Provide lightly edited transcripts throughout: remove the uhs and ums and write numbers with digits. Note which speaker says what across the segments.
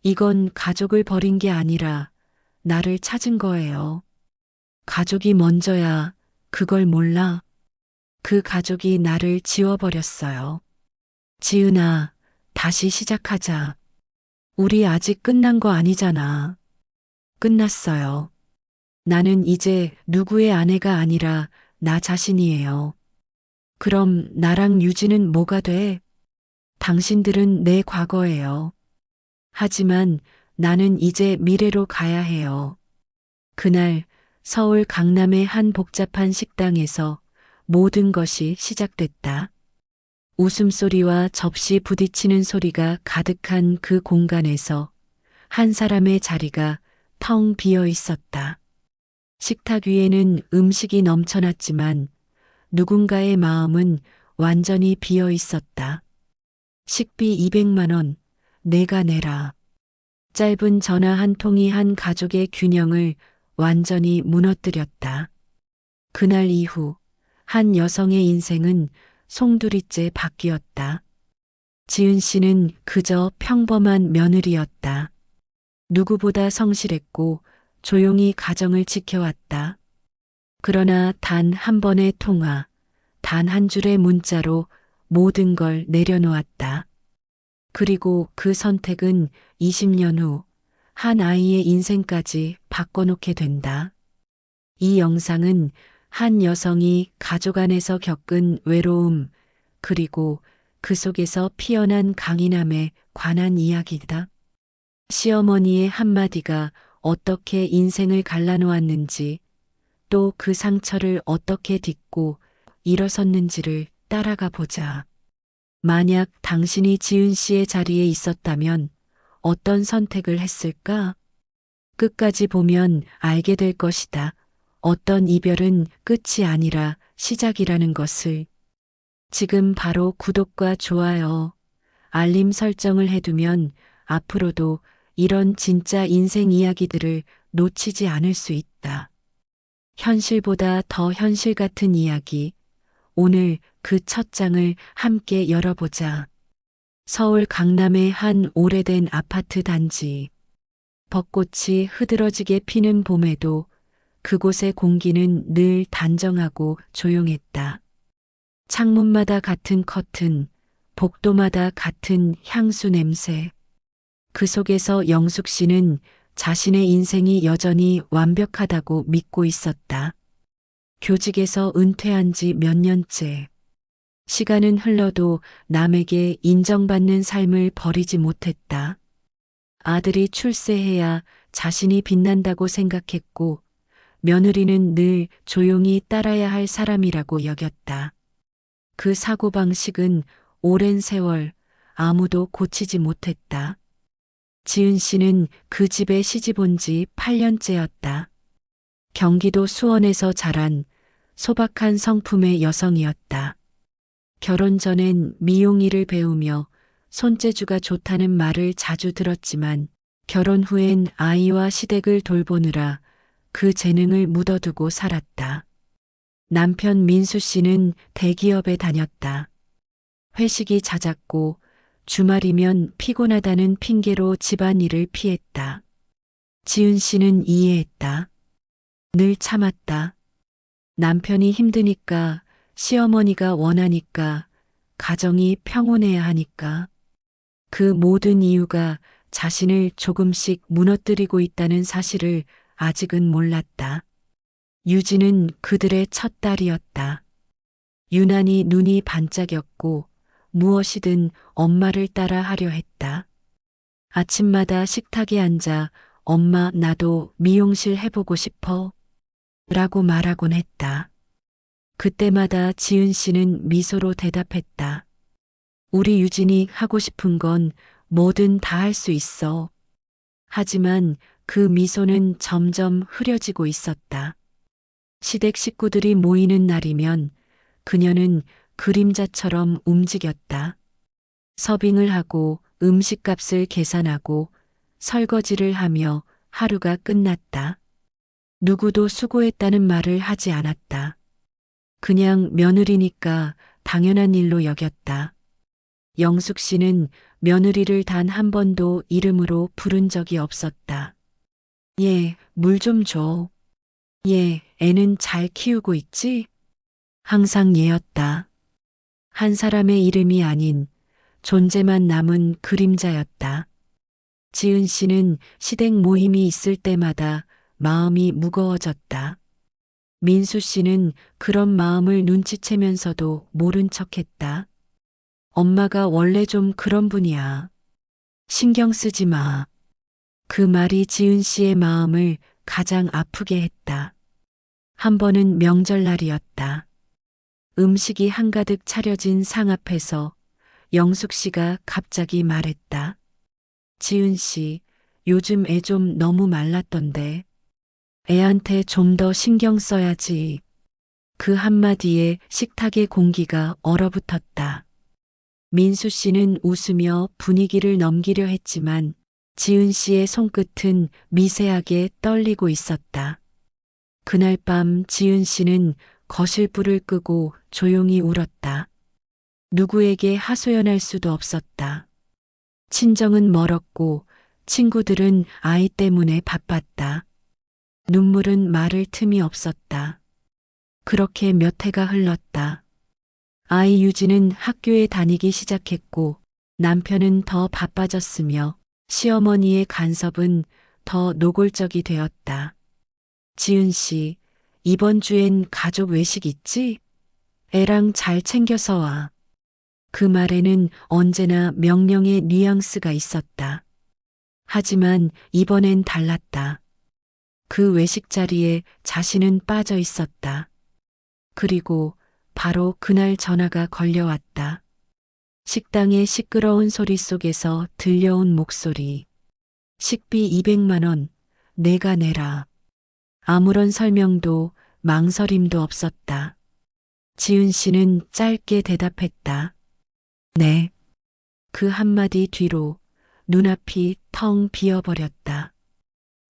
Speaker 1: 이건 가족을 버린 게 아니라 나를 찾은 거예요. 가족이 먼저야. 그걸 몰라. 그 가족이 나를 지워버렸어요. 지은아, 다시 시작하자. 우리 아직 끝난 거 아니잖아. 끝났어요. 나는 이제 누구의 아내가 아니라 나 자신이에요. 그럼 나랑 유진은 뭐가 돼? 당신들은 내 과거예요. 하지만 나는 이제 미래로 가야 해요. 그날 서울 강남의 한 복잡한 식당에서 모든 것이 시작됐다. 웃음소리와 접시 부딪히는 소리가 가득한 그 공간에서 한 사람의 자리가 텅 비어 있었다. 식탁 위에는 음식이 넘쳐났지만 누군가의 마음은 완전히 비어 있었다. 식비 200만 원, 내가 내라. 짧은 전화 한 통이 한 가족의 균형을 완전히 무너뜨렸다. 그날 이후 한 여성의 인생은 송두리째 바뀌었다. 지은 씨는 그저 평범한 며느리였다. 누구보다 성실했고 조용히 가정을 지켜왔다. 그러나 단 한 번의 통화, 단 한 줄의 문자로 모든 걸 내려놓았다. 그리고 그 선택은 20년 후 한 아이의 인생까지 바꿔놓게 된다. 이 영상은 한 여성이 가족 안에서 겪은 외로움, 그리고 그 속에서 피어난 강인함에 관한 이야기다. 시어머니의 한마디가 어떻게 인생을 갈라놓았는지, 또 그 상처를 어떻게 딛고 일어섰는지를 따라가 보자. 만약 당신이 지은 씨의 자리에 있었다면 어떤 선택을 했을까? 끝까지 보면 알게 될 것이다. 어떤 이별은 끝이 아니라 시작이라는 것을. 지금 바로 구독과 좋아요, 알림 설정을 해두면 앞으로도 이런 진짜 인생 이야기들을 놓치지 않을 수 있다. 현실보다 더 현실 같은 이야기. 오늘 그 첫 장을 함께 열어보자. 서울 강남의 한 오래된 아파트 단지. 벚꽃이 흐드러지게 피는 봄에도 그곳의 공기는 늘 단정하고 조용했다. 창문마다 같은 커튼, 복도마다 같은 향수 냄새. 그 속에서 영숙 씨는 자신의 인생이 여전히 완벽하다고 믿고 있었다. 교직에서 은퇴한 지 몇 년째. 시간은 흘러도 남에게 인정받는 삶을 버리지 못했다. 아들이 출세해야 자신이 빛난다고 생각했고, 며느리는 늘 조용히 따라야 할 사람이라고 여겼다. 그 사고방식은 오랜 세월 아무도 고치지 못했다. 지은 씨는 그 집에 시집 온 지 8년째였다. 경기도 수원에서 자란 소박한 성품의 여성이었다. 결혼 전엔 미용 일을 배우며 손재주가 좋다는 말을 자주 들었지만 결혼 후엔 아이와 시댁을 돌보느라 그 재능을 묻어두고 살았다. 남편 민수 씨는 대기업에 다녔다. 회식이 잦았고 주말이면 피곤하다는 핑계로 집안일을 피했다. 지은 씨는 이해했다. 늘 참았다. 남편이 힘드니까, 시어머니가 원하니까, 가정이 평온해야 하니까. 그 모든 이유가 자신을 조금씩 무너뜨리고 있다는 사실을 아직은 몰랐다. 유진은 그들의 첫 딸이었다. 유난히 눈이 반짝였고 무엇이든 엄마를 따라 하려 했다. 아침마다 식탁에 앉아 엄마 나도 미용실 해보고 싶어 라고 말하곤 했다. 그때마다 지은 씨는 미소로 대답했다. 우리 유진이 하고 싶은 건 뭐든 다 할 수 있어. 하지만 그 미소는 점점 흐려지고 있었다. 시댁 식구들이 모이는 날이면 그녀는 그림자처럼 움직였다. 서빙을 하고 음식값을 계산하고 설거지를 하며 하루가 끝났다. 누구도 수고했다는 말을 하지 않았다. 그냥 며느리니까 당연한 일로 여겼다. 영숙 씨는 며느리를 단 한 번도 이름으로 부른 적이 없었다. 얘, 물 좀 줘. 얘, 애는 잘 키우고 있지? 항상 얘였다. 한 사람의 이름이 아닌 존재만 남은 그림자였다. 지은 씨는 시댁 모임이 있을 때마다 마음이 무거워졌다. 민수 씨는 그런 마음을 눈치채면서도 모른 척했다. 엄마가 원래 좀 그런 분이야. 신경 쓰지 마. 그 말이 지은 씨의 마음을 가장 아프게 했다. 한 번은 명절날이었다. 음식이 한가득 차려진 상 앞에서 영숙 씨가 갑자기 말했다. 지은 씨, 요즘 애 좀 너무 말랐던데. 애한테 좀 더 신경 써야지. 그 한마디에 식탁의 공기가 얼어붙었다. 민수 씨는 웃으며 분위기를 넘기려 했지만 지은 씨의 손끝은 미세하게 떨리고 있었다. 그날 밤 지은 씨는 거실불을 끄고 조용히 울었다. 누구에게 하소연할 수도 없었다. 친정은 멀었고 친구들은 아이 때문에 바빴다. 눈물은 마를 틈이 없었다. 그렇게 몇 해가 흘렀다. 아이 유지는 학교에 다니기 시작했고 남편은 더 바빠졌으며 시어머니의 간섭은 더 노골적이 되었다. 지은 씨, 이번 주엔 가족 외식 있지? 애랑 잘 챙겨서 와. 그 말에는 언제나 명령의 뉘앙스가 있었다. 하지만 이번엔 달랐다. 그 외식 자리에 자신은 빠져 있었다. 그리고 바로 그날 전화가 걸려왔다. 식당의 시끄러운 소리 속에서 들려온 목소리. 식비 200만 원, 내가 내라. 아무런 설명도 망설임도 없었다. 지은 씨는 짧게 대답했다. 네. 그 한마디 뒤로 눈앞이 텅 비어버렸다.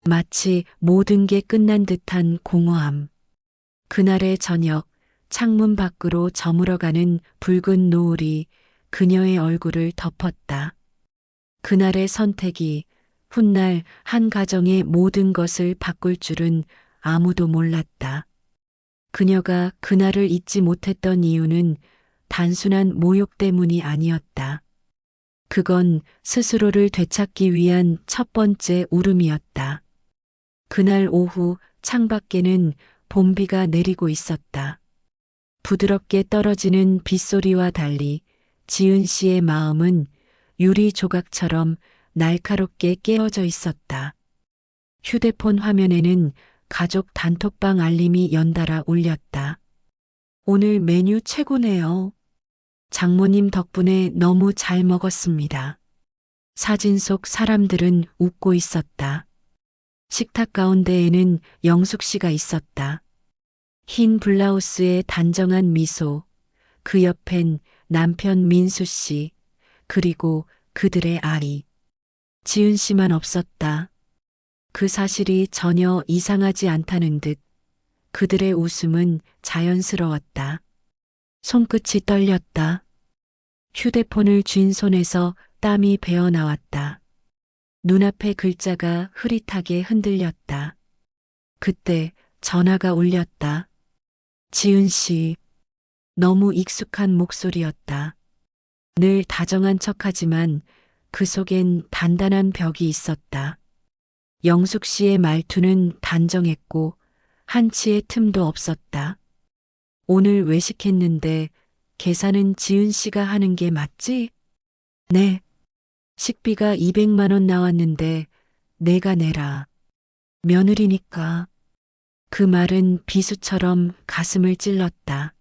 Speaker 1: 마치 모든 게 끝난 듯한 공허함. 그날의 저녁, 창문 밖으로 저물어가는 붉은 노을이 그녀의 얼굴을 덮었다. 그날의 선택이 훗날 한 가정의 모든 것을 바꿀 줄은 아무도 몰랐다. 그녀가 그날을 잊지 못했던 이유는 단순한 모욕 때문이 아니었다. 그건 스스로를 되찾기 위한 첫 번째 울음이었다. 그날 오후 창밖에는 봄비가 내리고 있었다. 부드럽게 떨어지는 빗소리와 달리 지은 씨의 마음은 유리 조각처럼 날카롭게 깨어져 있었다. 휴대폰 화면에는 가족 단톡방 알림이 연달아 울렸다. 오늘 메뉴 최고네요. 장모님 덕분에 너무 잘 먹었습니다. 사진 속 사람들은 웃고 있었다. 식탁 가운데에는 영숙 씨가 있었다. 흰 블라우스에 단정한 미소, 그 옆엔 남편 민수 씨, 그리고 그들의 아이. 지은 씨만 없었다. 그 사실이 전혀 이상하지 않다는 듯 그들의 웃음은 자연스러웠다. 손끝이 떨렸다. 휴대폰을 쥔 손에서 땀이 배어 나왔다. 눈앞의 글자가 흐릿하게 흔들렸다. 그때 전화가 울렸다. 지은 씨, 너무 익숙한 목소리였다. 늘 다정한 척하지만 그 속엔 단단한 벽이 있었다. 영숙 씨의 말투는 단정했고 한치의 틈도 없었다. 오늘 외식했는데 계산은 지은 씨가 하는 게 맞지? 네. 식비가 200만 원 나왔는데 내가 내라. 며느리니까. 그 말은 비수처럼 가슴을 찔렀다.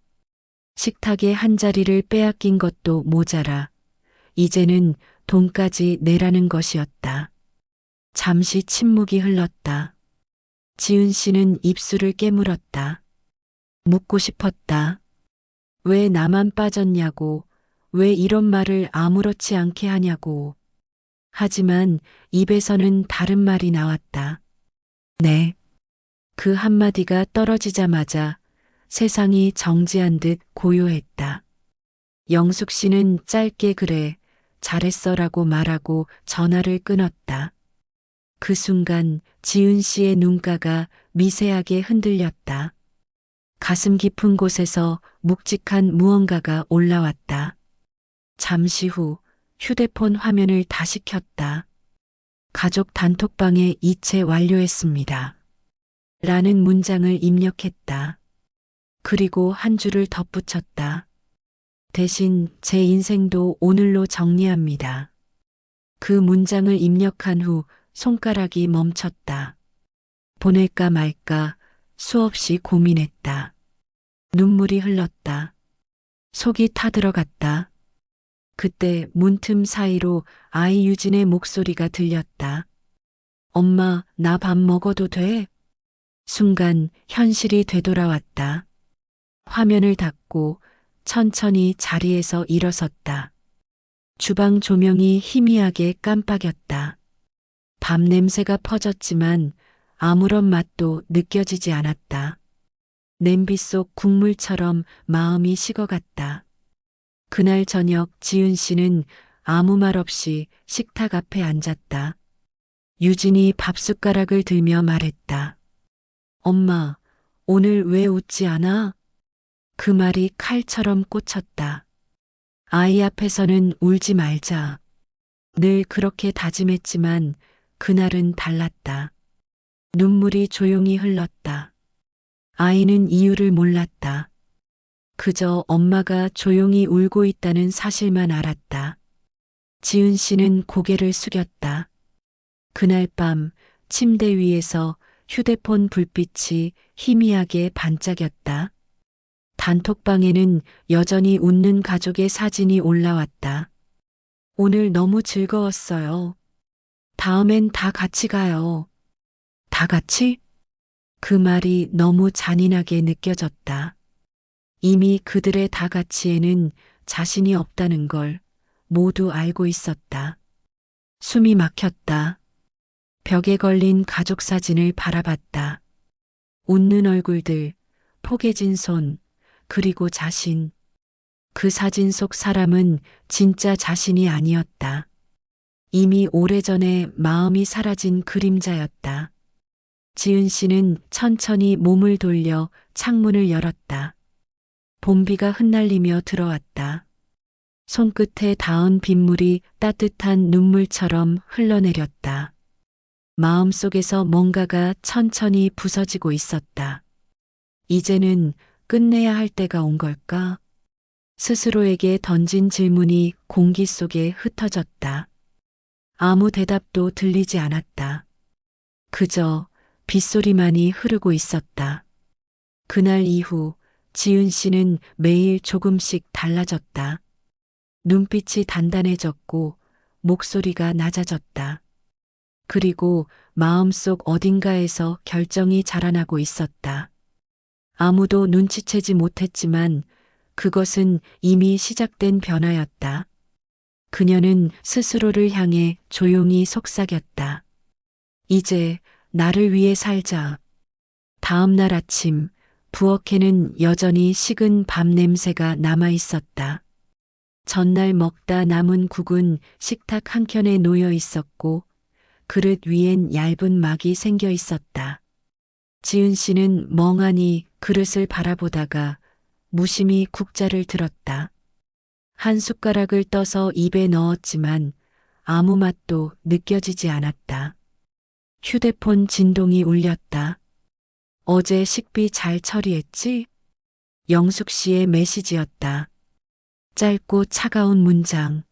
Speaker 1: 식탁의 한 자리를 빼앗긴 것도 모자라 이제는 돈까지 내라는 것이었다. 잠시 침묵이 흘렀다. 지은 씨는 입술을 깨물었다. 묻고 싶었다. 왜 나만 빠졌냐고, 왜 이런 말을 아무렇지 않게 하냐고. 하지만 입에서는 다른 말이 나왔다. 네. 그 한마디가 떨어지자마자 세상이 정지한 듯 고요했다. 영숙 씨는 짧게 그래, 잘했어라고 말하고 전화를 끊었다. 그 순간 지은 씨의 눈가가 미세하게 흔들렸다. 가슴 깊은 곳에서 묵직한 무언가가 올라왔다. 잠시 후 휴대폰 화면을 다시 켰다. 가족 단톡방에 이체 완료했습니다. 라는 문장을 입력했다. 그리고 한 줄을 덧붙였다. 대신 제 인생도 오늘로 정리합니다. 그 문장을 입력한 후 손가락이 멈췄다. 보낼까 말까 수없이 고민했다. 눈물이 흘렀다. 속이 타들어갔다. 그때 문틈 사이로 아이 유진의 목소리가 들렸다. 엄마, 나 밥 먹어도 돼? 순간 현실이 되돌아왔다. 화면을 닫고 천천히 자리에서 일어섰다. 주방 조명이 희미하게 깜빡였다. 밥 냄새가 퍼졌지만 아무런 맛도 느껴지지 않았다. 냄비 속 국물처럼 마음이 식어갔다. 그날 저녁 지은 씨는 아무 말 없이 식탁 앞에 앉았다. 유진이 밥숟가락을 들며 말했다. 엄마, 오늘 왜 웃지 않아? 그 말이 칼처럼 꽂혔다. 아이 앞에서는 울지 말자. 늘 그렇게 다짐했지만 그날은 달랐다. 눈물이 조용히 흘렀다. 아이는 이유를 몰랐다. 그저 엄마가 조용히 울고 있다는 사실만 알았다. 지은 씨는 고개를 숙였다. 그날 밤 침대 위에서 휴대폰 불빛이 희미하게 반짝였다. 단톡방에는 여전히 웃는 가족의 사진이 올라왔다. 오늘 너무 즐거웠어요. 다음엔 다 같이 가요. 다 같이? 그 말이 너무 잔인하게 느껴졌다. 이미 그들의 다 같이에는 자신이 없다는 걸 모두 알고 있었다. 숨이 막혔다. 벽에 걸린 가족 사진을 바라봤다. 웃는 얼굴들, 포개진 손, 그리고 자신. 그 사진 속 사람은 진짜 자신이 아니었다. 이미 오래전에 마음이 사라진 그림자였다. 지은 씨는 천천히 몸을 돌려 창문을 열었다. 봄비가 흩날리며 들어왔다. 손끝에 닿은 빗물이 따뜻한 눈물처럼 흘러내렸다. 마음속에서 뭔가가 천천히 부서지고 있었다. 이제는 끝내야 할 때가 온 걸까? 스스로에게 던진 질문이 공기 속에 흩어졌다. 아무 대답도 들리지 않았다. 그저 빗소리만이 흐르고 있었다. 그날 이후 지은 씨는 매일 조금씩 달라졌다. 눈빛이 단단해졌고 목소리가 낮아졌다. 그리고 마음속 어딘가에서 결정이 자라나고 있었다. 아무도 눈치채지 못했지만 그것은 이미 시작된 변화였다. 그녀는 스스로를 향해 조용히 속삭였다. 이제 나를 위해 살자. 다음 날 아침, 부엌에는 여전히 식은 밥 냄새가 남아 있었다. 전날 먹다 남은 국은 식탁 한켠에 놓여 있었고 그릇 위엔 얇은 막이 생겨 있었다. 지은 씨는 멍하니 그릇을 바라보다가 무심히 국자를 들었다. 한 숟가락을 떠서 입에 넣었지만 아무 맛도 느껴지지 않았다. 휴대폰 진동이 울렸다. 어제 식비 잘 처리했지? 영숙 씨의 메시지였다. 짧고 차가운 문장.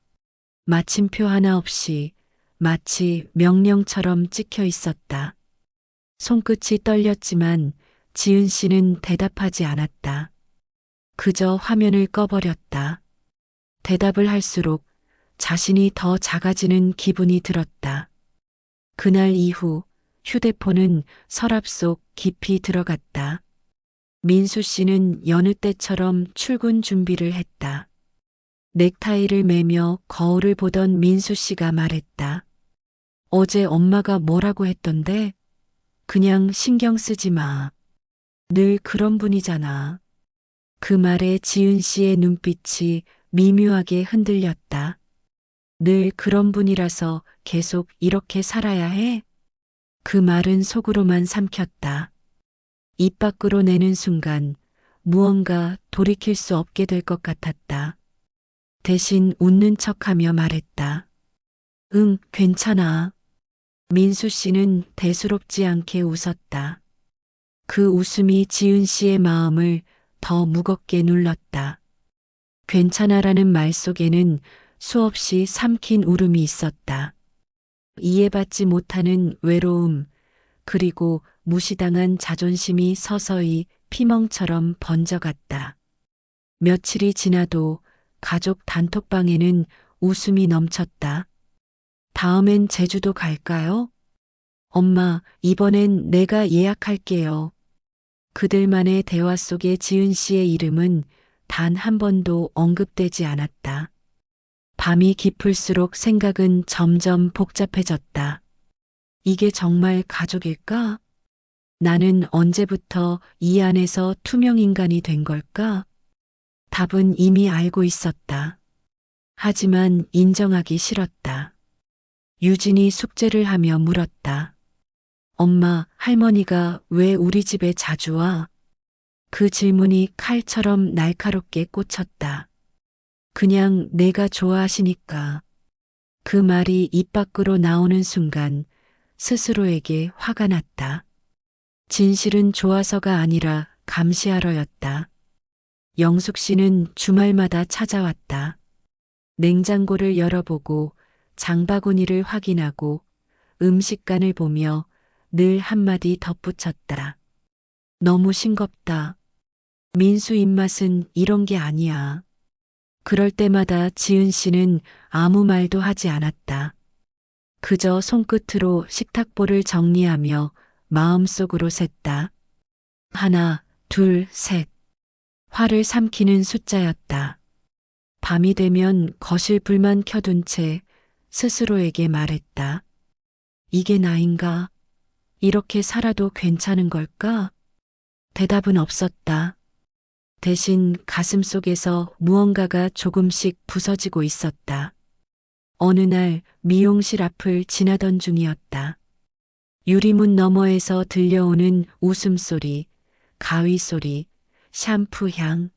Speaker 1: 마침표 하나 없이 마치 명령처럼 찍혀 있었다. 손끝이 떨렸지만 지은 씨는 대답하지 않았다. 그저 화면을 꺼버렸다. 대답을 할수록 자신이 더 작아지는 기분이 들었다. 그날 이후 휴대폰은 서랍 속 깊이 들어갔다. 민수 씨는 여느 때처럼 출근 준비를 했다. 넥타이를 매며 거울을 보던 민수 씨가 말했다. 어제 엄마가 뭐라고 했던데? 그냥 신경 쓰지 마. 늘 그런 분이잖아. 그 말에 지은 씨의 눈빛이 미묘하게 흔들렸다. 늘 그런 분이라서 계속 이렇게 살아야 해? 그 말은 속으로만 삼켰다. 입 밖으로 내는 순간 무언가 돌이킬 수 없게 될 것 같았다. 대신 웃는 척하며 말했다. 응, 괜찮아. 민수 씨는 대수롭지 않게 웃었다. 그 웃음이 지은 씨의 마음을 더 무겁게 눌렀다. 괜찮아라는 말 속에는 수없이 삼킨 울음이 있었다. 이해받지 못하는 외로움, 그리고 무시당한 자존심이 서서히 피멍처럼 번져갔다. 며칠이 지나도 가족 단톡방에는 웃음이 넘쳤다. 다음엔 제주도 갈까요? 엄마, 이번엔 내가 예약할게요. 그들만의 대화 속에 지은 씨의 이름은 단 한 번도 언급되지 않았다. 밤이 깊을수록 생각은 점점 복잡해졌다. 이게 정말 가족일까? 나는 언제부터 이 안에서 투명 인간이 된 걸까? 답은 이미 알고 있었다. 하지만 인정하기 싫었다. 유진이 숙제를 하며 물었다. 엄마, 할머니가 왜 우리 집에 자주 와? 그 질문이 칼처럼 날카롭게 꽂혔다. 그냥 내가 좋아하시니까. 그 말이 입 밖으로 나오는 순간 스스로에게 화가 났다. 진실은 좋아서가 아니라 감시하러였다. 영숙 씨는 주말마다 찾아왔다. 냉장고를 열어보고 장바구니를 확인하고 음식간을 보며 늘 한마디 덧붙였다. 너무 싱겁다. 민수 입맛은 이런 게 아니야. 그럴 때마다 지은 씨는 아무 말도 하지 않았다. 그저 손끝으로 식탁보를 정리하며 마음속으로 셌다. 하나, 둘, 셋. 화를 삼키는 숫자였다. 밤이 되면 거실 불만 켜둔 채 스스로에게 말했다. 이게 나인가? 이렇게 살아도 괜찮은 걸까? 대답은 없었다. 대신 가슴 속에서 무언가가 조금씩 부서지고 있었다. 어느 날 미용실 앞을 지나던 중이었다. 유리문 너머에서 들려오는 웃음소리, 가위소리, 샴푸 향.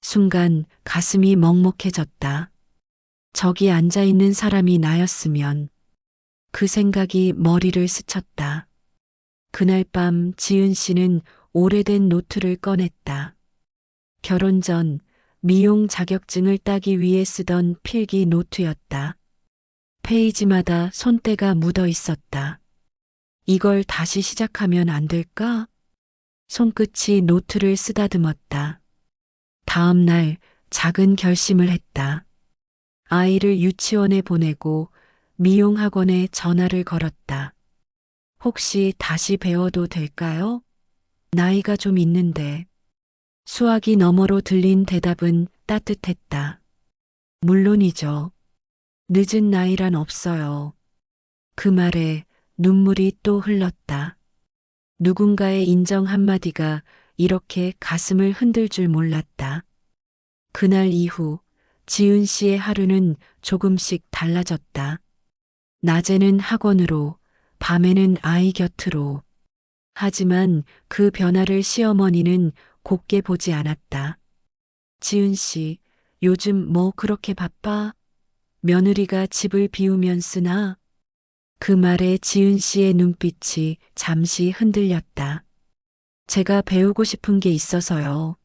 Speaker 1: 순간 가슴이 먹먹해졌다. 저기 앉아있는 사람이 나였으면. 그 생각이 머리를 스쳤다. 그날 밤 지은 씨는 오래된 노트를 꺼냈다. 결혼 전 미용 자격증을 따기 위해 쓰던 필기 노트였다. 페이지마다 손때가 묻어 있었다. 이걸 다시 시작하면 안 될까? 손끝이 노트를 쓰다듬었다. 다음 날 작은 결심을 했다. 아이를 유치원에 보내고 미용학원에 전화를 걸었다. 혹시 다시 배워도 될까요? 나이가 좀 있는데. 수화기 너머로 들린 대답은 따뜻했다. 물론이죠. 늦은 나이란 없어요. 그 말에 눈물이 또 흘렀다. 누군가의 인정 한마디가 이렇게 가슴을 흔들 줄 몰랐다. 그날 이후 지은 씨의 하루는 조금씩 달라졌다. 낮에는 학원으로, 밤에는 아이 곁으로. 하지만 그 변화를 시어머니는 곱게 보지 않았다. 지은 씨, 요즘 뭐 그렇게 바빠? 며느리가 집을 비우면 쓰나? 그 말에 지은 씨의 눈빛이 잠시 흔들렸다. 제가 배우고 싶은 게 있어서요.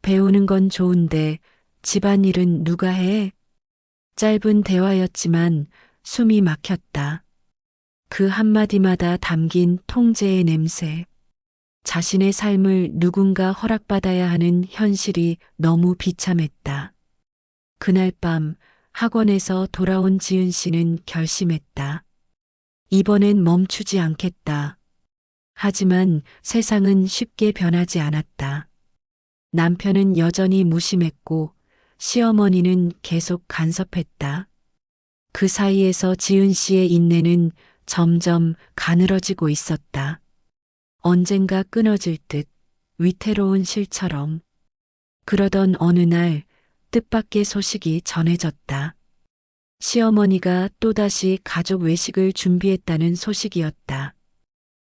Speaker 1: 배우는 건 좋은데 집안일은 누가 해? 짧은 대화였지만 숨이 막혔다. 그 한마디마다 담긴 통제의 냄새. 자신의 삶을 누군가 허락받아야 하는 현실이 너무 비참했다. 그날 밤 학원에서 돌아온 지은 씨는 결심했다. 이번엔 멈추지 않겠다. 하지만 세상은 쉽게 변하지 않았다. 남편은 여전히 무심했고 시어머니는 계속 간섭했다. 그 사이에서 지은 씨의 인내는 점점 가늘어지고 있었다. 언젠가 끊어질 듯 위태로운 실처럼. 그러던 어느 날 뜻밖의 소식이 전해졌다. 시어머니가 또다시 가족 외식을 준비했다는 소식이었다.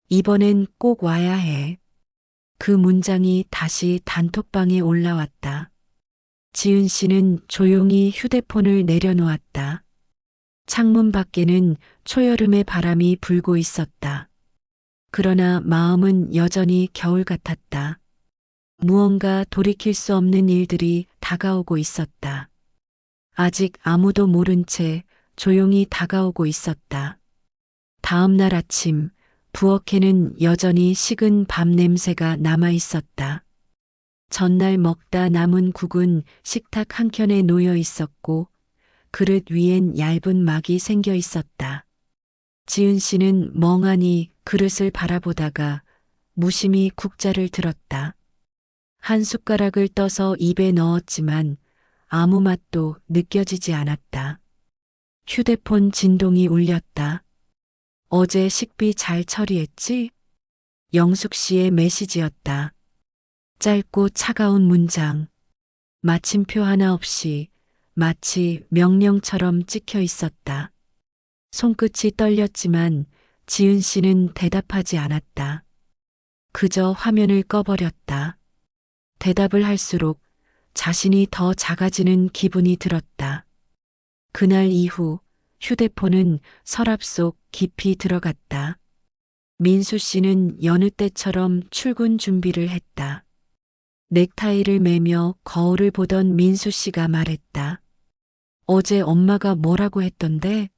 Speaker 1: 이번엔 꼭 와야 해. 그 문장이 다시 단톡방에 올라왔다. 지은 씨는 조용히 휴대폰을 내려놓았다. 창문 밖에는 초여름의 바람이 불고 있었다. 그러나 마음은 여전히 겨울 같았다. 무언가 돌이킬 수 없는 일들이 다가오고 있었다. 아직 아무도 모른 채 조용히 다가오고 있었다. 다음 날 아침, 부엌에는 여전히 식은 밥 냄새가 남아 있었다. 전날 먹다 남은 국은 식탁 한켠에 놓여 있었고, 그릇 위엔 얇은 막이 생겨 있었다. 지은 씨는 멍하니 그릇을 바라보다가 무심히 국자를 들었다. 한 숟가락을 떠서 입에 넣었지만 아무 맛도 느껴지지 않았다. 휴대폰 진동이 울렸다. 어제 식비 잘 처리했지? 영숙 씨의 메시지였다. 짧고 차가운 문장. 마침표 하나 없이 마치 명령처럼 찍혀 있었다. 손끝이 떨렸지만 지은 씨는 대답하지 않았다. 그저 화면을 꺼버렸다. 대답을 할수록 자신이 더 작아지는 기분이 들었다. 그날 이후 휴대폰은 서랍 속 깊이 들어갔다. 민수 씨는 여느 때처럼 출근 준비를 했다. 넥타이를 매며 거울을 보던 민수 씨가 말했다. 어제 엄마가 뭐라고 했던데?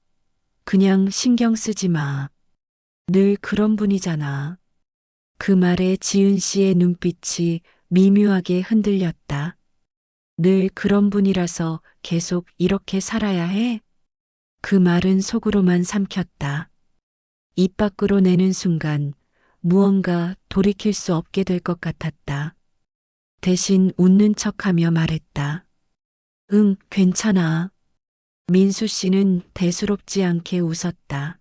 Speaker 1: 그냥 신경 쓰지 마. 늘 그런 분이잖아. 그 말에 지은 씨의 눈빛이 미묘하게 흔들렸다. 늘 그런 분이라서 계속 이렇게 살아야 해? 그 말은 속으로만 삼켰다. 입 밖으로 내는 순간 무언가 돌이킬 수 없게 될 것 같았다. 대신 웃는 척하며 말했다. 응, 괜찮아. 민수 씨는 대수롭지 않게 웃었다.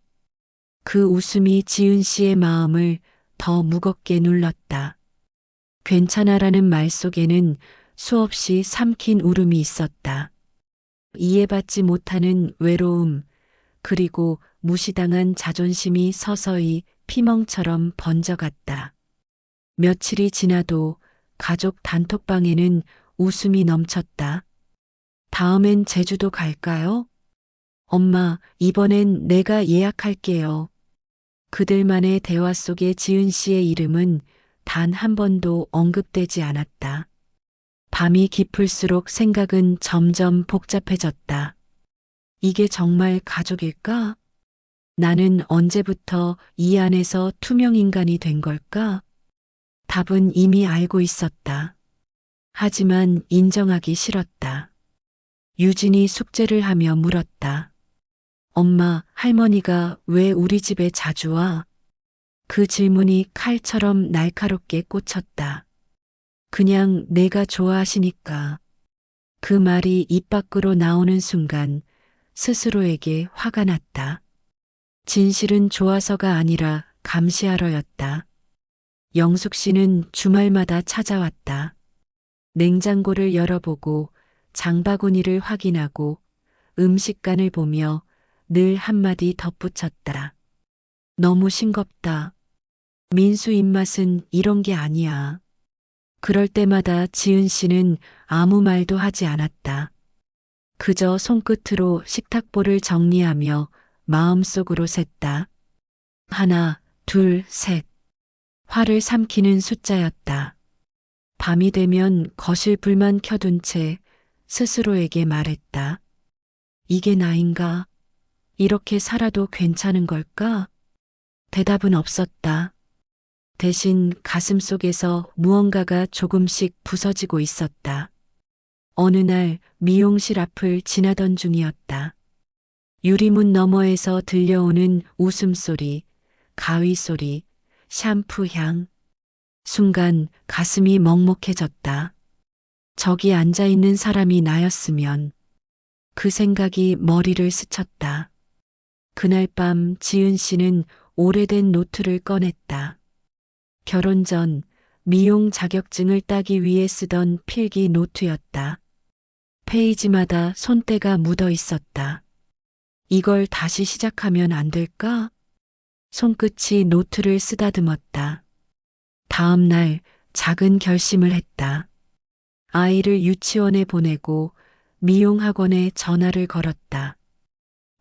Speaker 1: 그 웃음이 지은 씨의 마음을 더 무겁게 눌렀다. 괜찮아라는 말 속에는 수없이 삼킨 울음이 있었다. 이해받지 못하는 외로움, 그리고 무시당한 자존심이 서서히 피멍처럼 번져갔다. 며칠이 지나도 가족 단톡방에는 웃음이 넘쳤다. 다음엔 제주도 갈까요? 엄마, 이번엔 내가 예약할게요. 그들만의 대화 속에 지은 씨의 이름은 단 한 번도 언급되지 않았다. 밤이 깊을수록 생각은 점점 복잡해졌다. 이게 정말 가족일까? 나는 언제부터 이 안에서 투명 인간이 된 걸까? 답은 이미 알고 있었다. 하지만 인정하기 싫었다. 유진이 숙제를 하며 물었다. 엄마, 할머니가 왜 우리 집에 자주 와? 그 질문이 칼처럼 날카롭게 꽂혔다. 그냥 내가 좋아하시니까. 그 말이 입 밖으로 나오는 순간 스스로에게 화가 났다. 진실은 좋아서가 아니라 감시하러였다. 영숙 씨는 주말마다 찾아왔다. 냉장고를 열어보고 장바구니를 확인하고 음식간을 보며 늘 한마디 덧붙였다. 너무 싱겁다. 민수 입맛은 이런 게 아니야. 그럴 때마다 지은 씨는 아무 말도 하지 않았다. 그저 손끝으로 식탁보를 정리하며 마음속으로 셌다. 하나, 둘, 셋. 화를 삼키는 숫자였다. 밤이 되면 거실 불만 켜둔 채 스스로에게 말했다. 이게 나인가? 이렇게 살아도 괜찮은 걸까? 대답은 없었다. 대신 가슴 속에서 무언가가 조금씩 부서지고 있었다. 어느 날 미용실 앞을 지나던 중이었다. 유리문 너머에서 들려오는 웃음소리, 가위소리, 샴푸 향. 순간 가슴이 먹먹해졌다. 저기 앉아있는 사람이 나였으면. 그 생각이 머리를 스쳤다. 그날 밤 지은 씨는 오래된 노트를 꺼냈다. 결혼 전 미용 자격증을 따기 위해 쓰던 필기 노트였다. 페이지마다 손때가 묻어 있었다. 이걸 다시 시작하면 안 될까? 손끝이 노트를 쓰다듬었다. 다음 날 작은 결심을 했다. 아이를 유치원에 보내고 미용학원에 전화를 걸었다.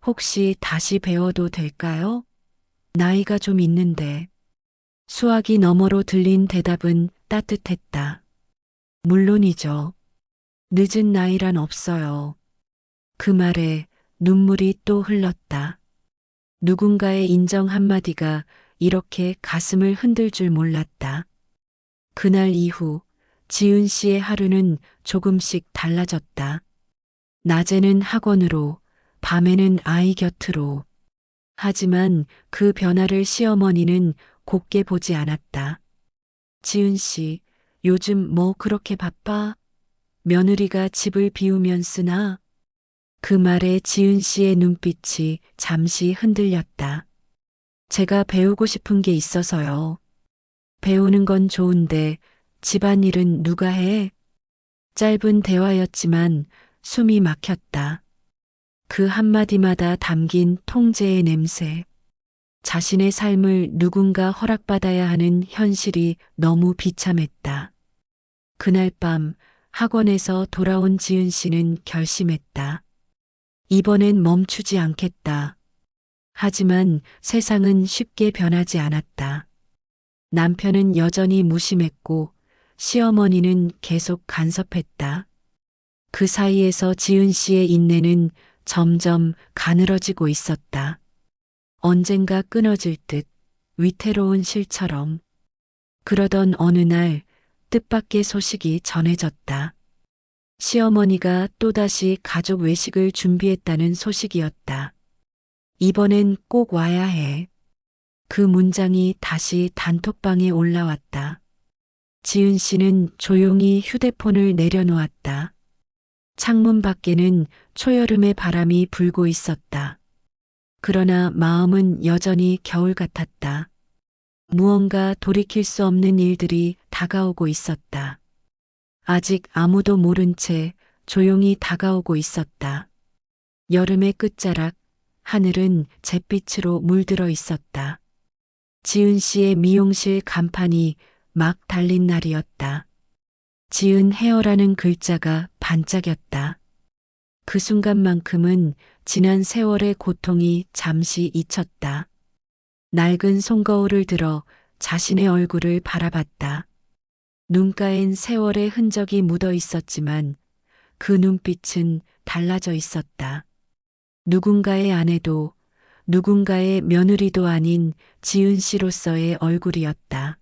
Speaker 1: 혹시 다시 배워도 될까요? 나이가 좀 있는데. 수화기 너머로 들린 대답은 따뜻했다. 물론이죠. 늦은 나이란 없어요. 그 말에 눈물이 또 흘렀다. 누군가의 인정 한마디가 이렇게 가슴을 흔들 줄 몰랐다. 그날 이후 지은 씨의 하루는 조금씩 달라졌다. 낮에는 학원으로, 밤에는 아이 곁으로. 하지만 그 변화를 시어머니는 곱게 보지 않았다. 지은 씨, 요즘 뭐 그렇게 바빠? 며느리가 집을 비우면 쓰나? 그 말에 지은 씨의 눈빛이 잠시 흔들렸다. 제가 배우고 싶은 게 있어서요. 배우는 건 좋은데 집안일은 누가 해? 짧은 대화였지만 숨이 막혔다. 그 한마디마다 담긴 통제의 냄새. 자신의 삶을 누군가 허락받아야 하는 현실이 너무 비참했다. 그날 밤 학원에서 돌아온 지은 씨는 결심했다. 이번엔 멈추지 않겠다. 하지만 세상은 쉽게 변하지 않았다. 남편은 여전히 무심했고 시어머니는 계속 간섭했다. 그 사이에서 지은 씨의 인내는 점점 가늘어지고 있었다. 언젠가 끊어질 듯 위태로운 실처럼. 그러던 어느 날 뜻밖의 소식이 전해졌다. 시어머니가 또다시 가족 외식을 준비했다는 소식이었다. 이번엔 꼭 와야 해. 그 문장이 다시 단톡방에 올라왔다. 지은 씨는 조용히 휴대폰을 내려놓았다. 창문 밖에는 초여름의 바람이 불고 있었다. 그러나 마음은 여전히 겨울 같았다. 무언가 돌이킬 수 없는 일들이 다가오고 있었다. 아직 아무도 모른 채 조용히 다가오고 있었다. 여름의 끝자락, 하늘은 잿빛으로 물들어 있었다. 지은 씨의 미용실 간판이 막 달린 날이었다. 지은 헤어라는 글자가 반짝였다. 그 순간만큼은 지난 세월의 고통이 잠시 잊혔다. 낡은 손거울을 들어 자신의 얼굴을 바라봤다. 눈가엔 세월의 흔적이 묻어 있었지만 그 눈빛은 달라져 있었다. 누군가의 아내도 누군가의 며느리도 아닌 지은 씨로서의 얼굴이었다.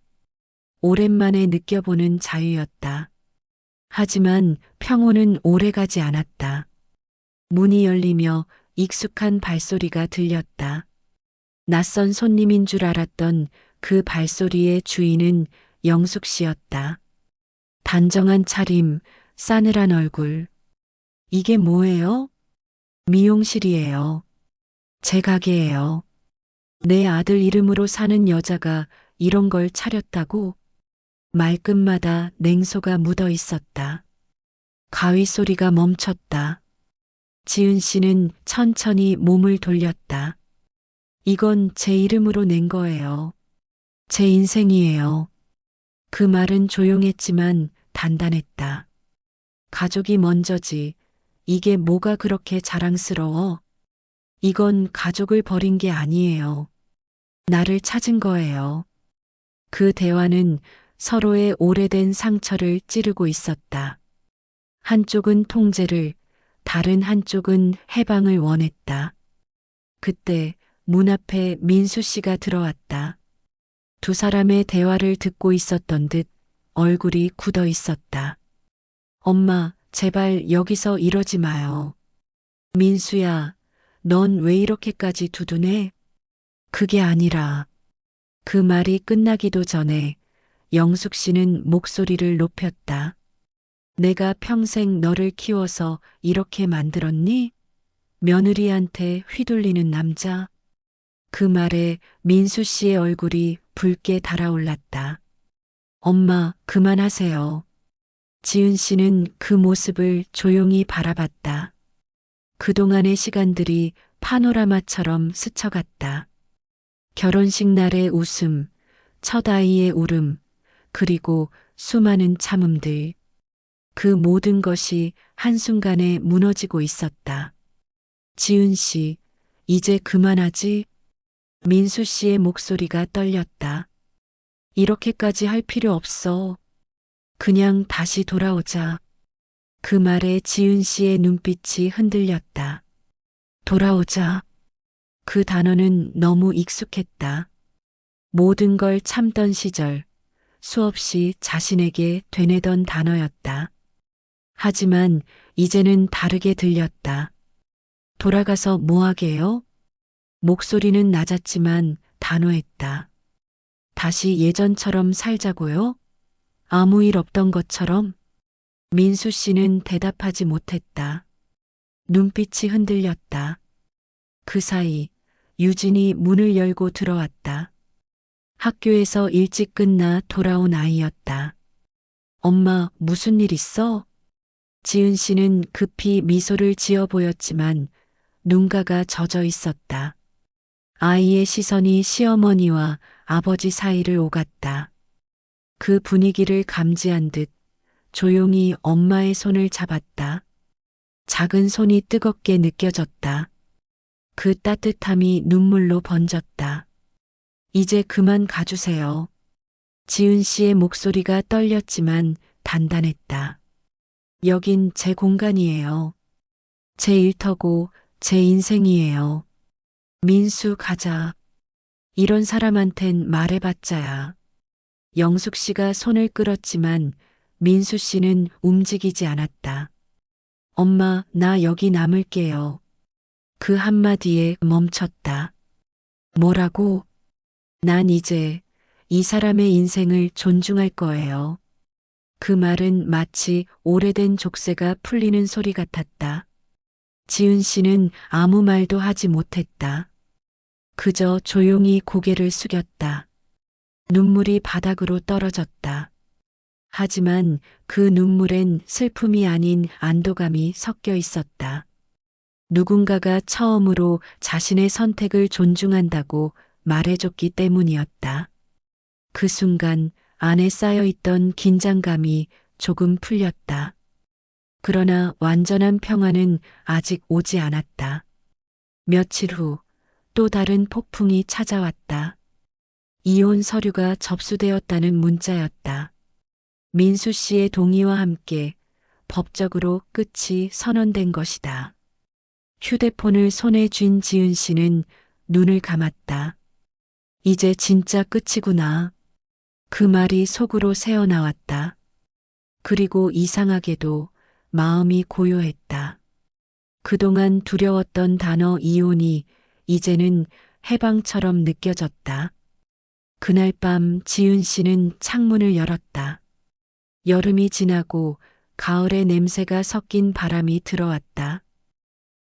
Speaker 1: 오랜만에 느껴보는 자유였다. 하지만 평온은 오래가지 않았다. 문이 열리며 익숙한 발소리가 들렸다. 낯선 손님인 줄 알았던 그 발소리의 주인은 영숙 씨였다. 단정한 차림, 싸늘한 얼굴. 이게 뭐예요? 미용실이에요. 제 가게예요. 내 아들 이름으로 사는 여자가 이런 걸 차렸다고? 말끝마다 냉소가 묻어 있었다. 가위 소리가 멈췄다. 지은 씨는 천천히 몸을 돌렸다. 이건 제 이름으로 낸 거예요. 제 인생이에요. 그 말은 조용했지만 단단했다. 가족이 먼저지. 이게 뭐가 그렇게 자랑스러워? 이건 가족을 버린 게 아니에요. 나를 찾은 거예요. 그 대화는 서로의 오래된 상처를 찌르고 있었다. 한쪽은 통제를, 다른 한쪽은 해방을 원했다. 그때 문 앞에 민수 씨가 들어왔다. 두 사람의 대화를 듣고 있었던 듯 얼굴이 굳어 있었다. 엄마, 제발 여기서 이러지 마요. 민수야, 넌 왜 이렇게까지 두둔해? 그게 아니라. 그 말이 끝나기도 전에 영숙 씨는 목소리를 높였다. 내가 평생 너를 키워서 이렇게 만들었니? 며느리한테 휘둘리는 남자. 그 말에 민수 씨의 얼굴이 붉게 달아올랐다. 엄마, 그만하세요. 지은 씨는 그 모습을 조용히 바라봤다. 그동안의 시간들이 파노라마처럼 스쳐갔다. 결혼식 날의 웃음, 첫 아이의 울음, 그리고 수많은 참음들. 그 모든 것이 한순간에 무너지고 있었다. 지은 씨, 이제 그만하지? 민수 씨의 목소리가 떨렸다. 이렇게까지 할 필요 없어. 그냥 다시 돌아오자. 그 말에 지은 씨의 눈빛이 흔들렸다. 돌아오자. 그 단어는 너무 익숙했다. 모든 걸 참던 시절, 수없이 자신에게 되뇌던 단어였다. 하지만 이제는 다르게 들렸다. 돌아가서 뭐 하게요? 목소리는 낮았지만 단호했다. 다시 예전처럼 살자고요? 아무 일 없던 것처럼? 민수 씨는 대답하지 못했다. 눈빛이 흔들렸다. 그 사이 유진이 문을 열고 들어왔다. 학교에서 일찍 끝나 돌아온 아이였다. 엄마, 무슨 일 있어? 지은 씨는 급히 미소를 지어 보였지만 눈가가 젖어 있었다. 아이의 시선이 시어머니와 아버지 사이를 오갔다. 그 분위기를 감지한 듯 조용히 엄마의 손을 잡았다. 작은 손이 뜨겁게 느껴졌다. 그 따뜻함이 눈물로 번졌다. 이제 그만 가주세요. 지은 씨의 목소리가 떨렸지만 단단했다. 여긴 제 공간이에요. 제 일터고 제 인생이에요. 민수 가자. 이런 사람한텐 말해봤자야. 영숙 씨가 손을 끌었지만 민수 씨는 움직이지 않았다. 엄마, 나 여기 남을게요. 그 한마디에 멈췄다. 뭐라고? 난 이제 이 사람의 인생을 존중할 거예요. 그 말은 마치 오래된 족쇄가 풀리는 소리 같았다. 지은 씨는 아무 말도 하지 못했다. 그저 조용히 고개를 숙였다. 눈물이 바닥으로 떨어졌다. 하지만 그 눈물엔 슬픔이 아닌 안도감이 섞여 있었다. 누군가가 처음으로 자신의 선택을 존중한다고 말해줬기 때문이었다. 그 순간 안에 쌓여있던 긴장감이 조금 풀렸다. 그러나 완전한 평화는 아직 오지 않았다. 며칠 후 또 다른 폭풍이 찾아왔다. 이혼 서류가 접수되었다는 문자였다. 민수 씨의 동의와 함께 법적으로 끝이 선언된 것이다. 휴대폰을 손에 쥔 지은 씨는 눈을 감았다. 이제 진짜 끝이구나. 그 말이 속으로 새어나왔다. 그리고 이상하게도 마음이 고요했다. 그동안 두려웠던 단어 이혼이 이제는 해방처럼 느껴졌다. 그날 밤 지은 씨는 창문을 열었다. 여름이 지나고 가을의 냄새가 섞인 바람이 들어왔다.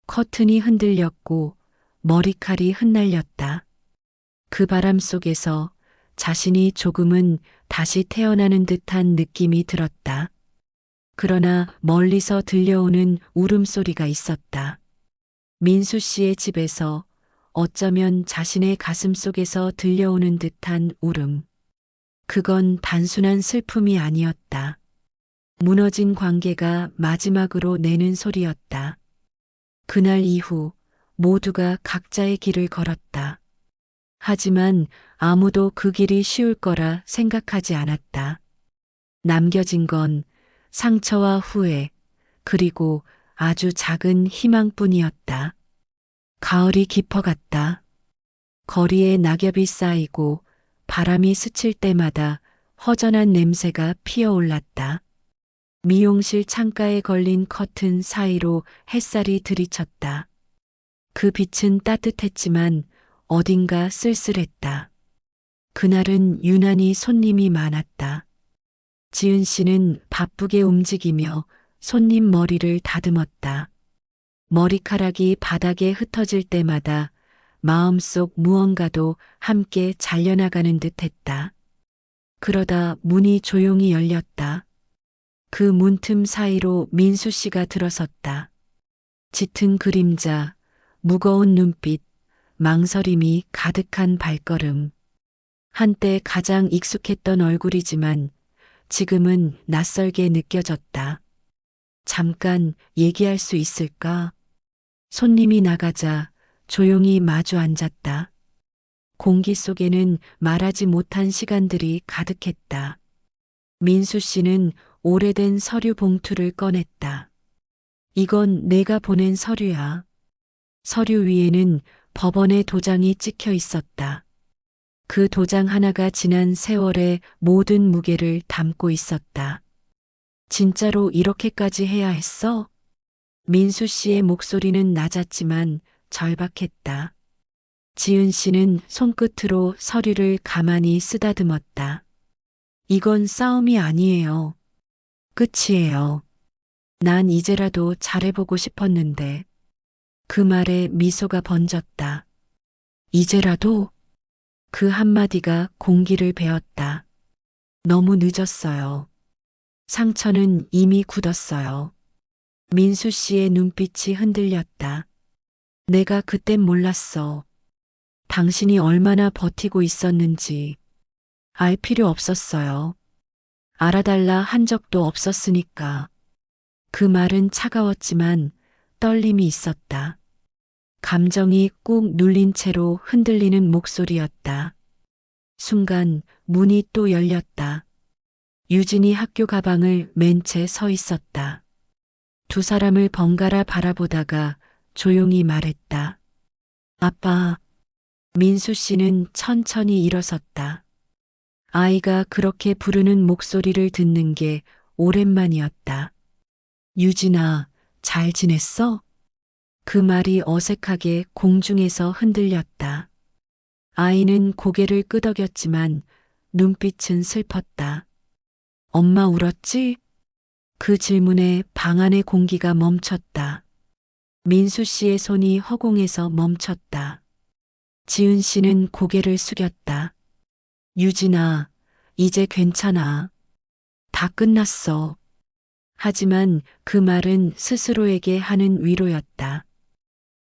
Speaker 1: 커튼이 흔들렸고 머리칼이 흩날렸다. 그 바람 속에서 자신이 조금은 다시 태어나는 듯한 느낌이 들었다. 그러나 멀리서 들려오는 울음소리가 있었다. 민수 씨의 집에서 어쩌면 자신의 가슴 속에서 들려오는 듯한 울음. 그건 단순한 슬픔이 아니었다. 무너진 관계가 마지막으로 내는 소리였다. 그날 이후 모두가 각자의 길을 걸었다. 하지만 아무도 그 길이 쉬울 거라 생각하지 않았다. 남겨진 건 상처와 후회, 그리고 아주 작은 희망뿐이었다. 가을이 깊어갔다. 거리에 낙엽이 쌓이고 바람이 스칠 때마다 허전한 냄새가 피어올랐다. 미용실 창가에 걸린 커튼 사이로 햇살이 들이쳤다. 그 빛은 따뜻했지만 어딘가 쓸쓸했다. 그날은 유난히 손님이 많았다. 지은 씨는 바쁘게 움직이며 손님 머리를 다듬었다. 머리카락이 바닥에 흩어질 때마다 마음속 무언가도 함께 잘려나가는 듯 했다. 그러다 문이 조용히 열렸다. 그 문틈 사이로 민수 씨가 들어섰다. 짙은 그림자, 무거운 눈빛, 망설임이 가득한 발걸음. 한때 가장 익숙했던 얼굴이지만 지금은 낯설게 느껴졌다. 잠깐 얘기할 수 있을까? 손님이 나가자 조용히 마주 앉았다. 공기 속에는 말하지 못한 시간들이 가득했다. 민수 씨는 오래된 서류 봉투를 꺼냈다. 이건 내가 보낸 서류야. 서류 위에는 법원의 도장이 찍혀 있었다. 그 도장 하나가 지난 세월의 모든 무게를 담고 있었다. 진짜로 이렇게까지 해야 했어? 민수 씨의 목소리는 낮았지만 절박했다. 지은 씨는 손끝으로 서류를 가만히 쓰다듬었다. 이건 싸움이 아니에요. 끝이에요. 난 이제라도 잘해보고 싶었는데. 그 말에 미소가 번졌다. 이제라도? 그 한마디가 공기를 베었다. 너무 늦었어요. 상처는 이미 굳었어요. 민수 씨의 눈빛이 흔들렸다. 내가 그땐 몰랐어. 당신이 얼마나 버티고 있었는지 알 필요 없었어요. 알아달라 한 적도 없었으니까. 그 말은 차가웠지만 떨림이 있었다. 감정이 꾹 눌린 채로 흔들리는 목소리였다. 순간 문이 또 열렸다. 유진이 학교 가방을 맨 채 서 있었다. 두 사람을 번갈아 바라보다가 조용히 말했다. 아빠. 민수 씨는 천천히 일어섰다. 아이가 그렇게 부르는 목소리를 듣는 게 오랜만이었다. 유진아, 잘 지냈어? 그 말이 어색하게 공중에서 흔들렸다. 아이는 고개를 끄덕였지만 눈빛은 슬펐다. 엄마 울었지? 그 질문에 방 안의 공기가 멈췄다. 민수 씨의 손이 허공에서 멈췄다. 지은 씨는 고개를 숙였다. 유진아, 이제 괜찮아. 다 끝났어. 하지만 그 말은 스스로에게 하는 위로였다.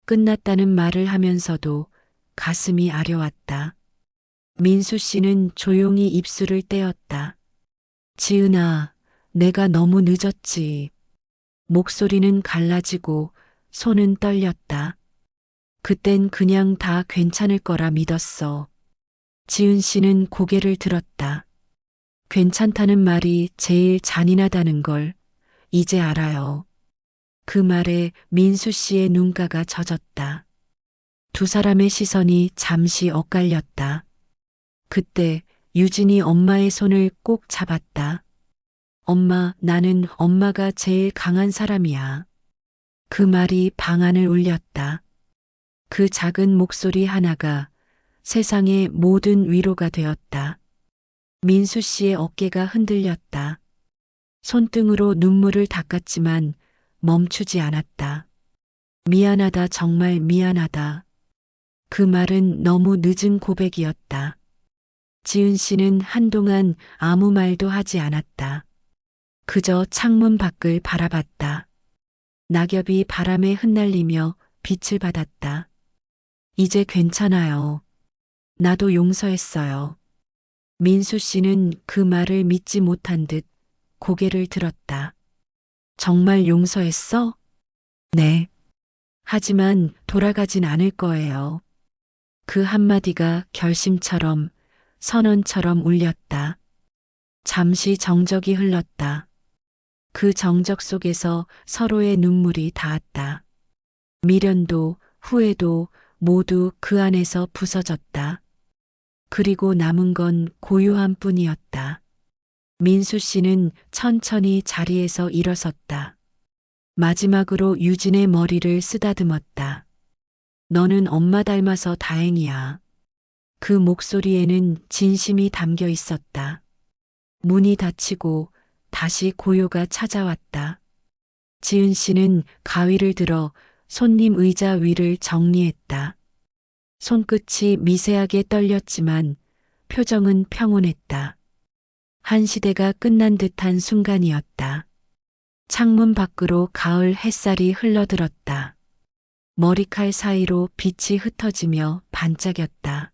Speaker 1: 끝났다는 말을 하면서도 가슴이 아려왔다. 민수 씨는 조용히 입술을 떼었다. 지은아, 내가 너무 늦었지. 목소리는 갈라지고 손은 떨렸다. 그땐 그냥 다 괜찮을 거라 믿었어. 지은 씨는 고개를 들었다. 괜찮다는 말이 제일 잔인하다는 걸 이제 알아요. 그 말에 민수 씨의 눈가가 젖었다. 두 사람의 시선이 잠시 엇갈렸다. 그때 유진이 엄마의 손을 꼭 잡았다. 엄마, 나는 엄마가 제일 강한 사람이야. 그 말이 방안을 울렸다. 그 작은 목소리 하나가 세상의 모든 위로가 되었다. 민수 씨의 어깨가 흔들렸다. 손등으로 눈물을 닦았지만 멈추지 않았다. 미안하다, 정말 미안하다. 그 말은 너무 늦은 고백이었다. 지은 씨는 한동안 아무 말도 하지 않았다. 그저 창문 밖을 바라봤다. 낙엽이 바람에 흩날리며 빛을 받았다. 이제 괜찮아요. 나도 용서했어요. 민수 씨는 그 말을 믿지 못한 듯 고개를 들었다. 정말 용서했어? 네. 하지만 돌아가진 않을 거예요. 그 한마디가 결심처럼 선언처럼 울렸다. 잠시 정적이 흘렀다. 그 정적 속에서 서로의 눈물이 닿았다. 미련도 후회도 모두 그 안에서 부서졌다. 그리고 남은 건 고요함 뿐이었다. 민수 씨는 천천히 자리에서 일어섰다. 마지막으로 유진의 머리를 쓰다듬었다. 너는 엄마 닮아서 다행이야. 그 목소리에는 진심이 담겨 있었다. 문이 닫히고 다시 고요가 찾아왔다. 지은 씨는 가위를 들어 손님 의자 위를 정리했다. 손끝이 미세하게 떨렸지만 표정은 평온했다. 한 시대가 끝난 듯한 순간이었다. 창문 밖으로 가을 햇살이 흘러들었다. 머리칼 사이로 빛이 흩어지며 반짝였다.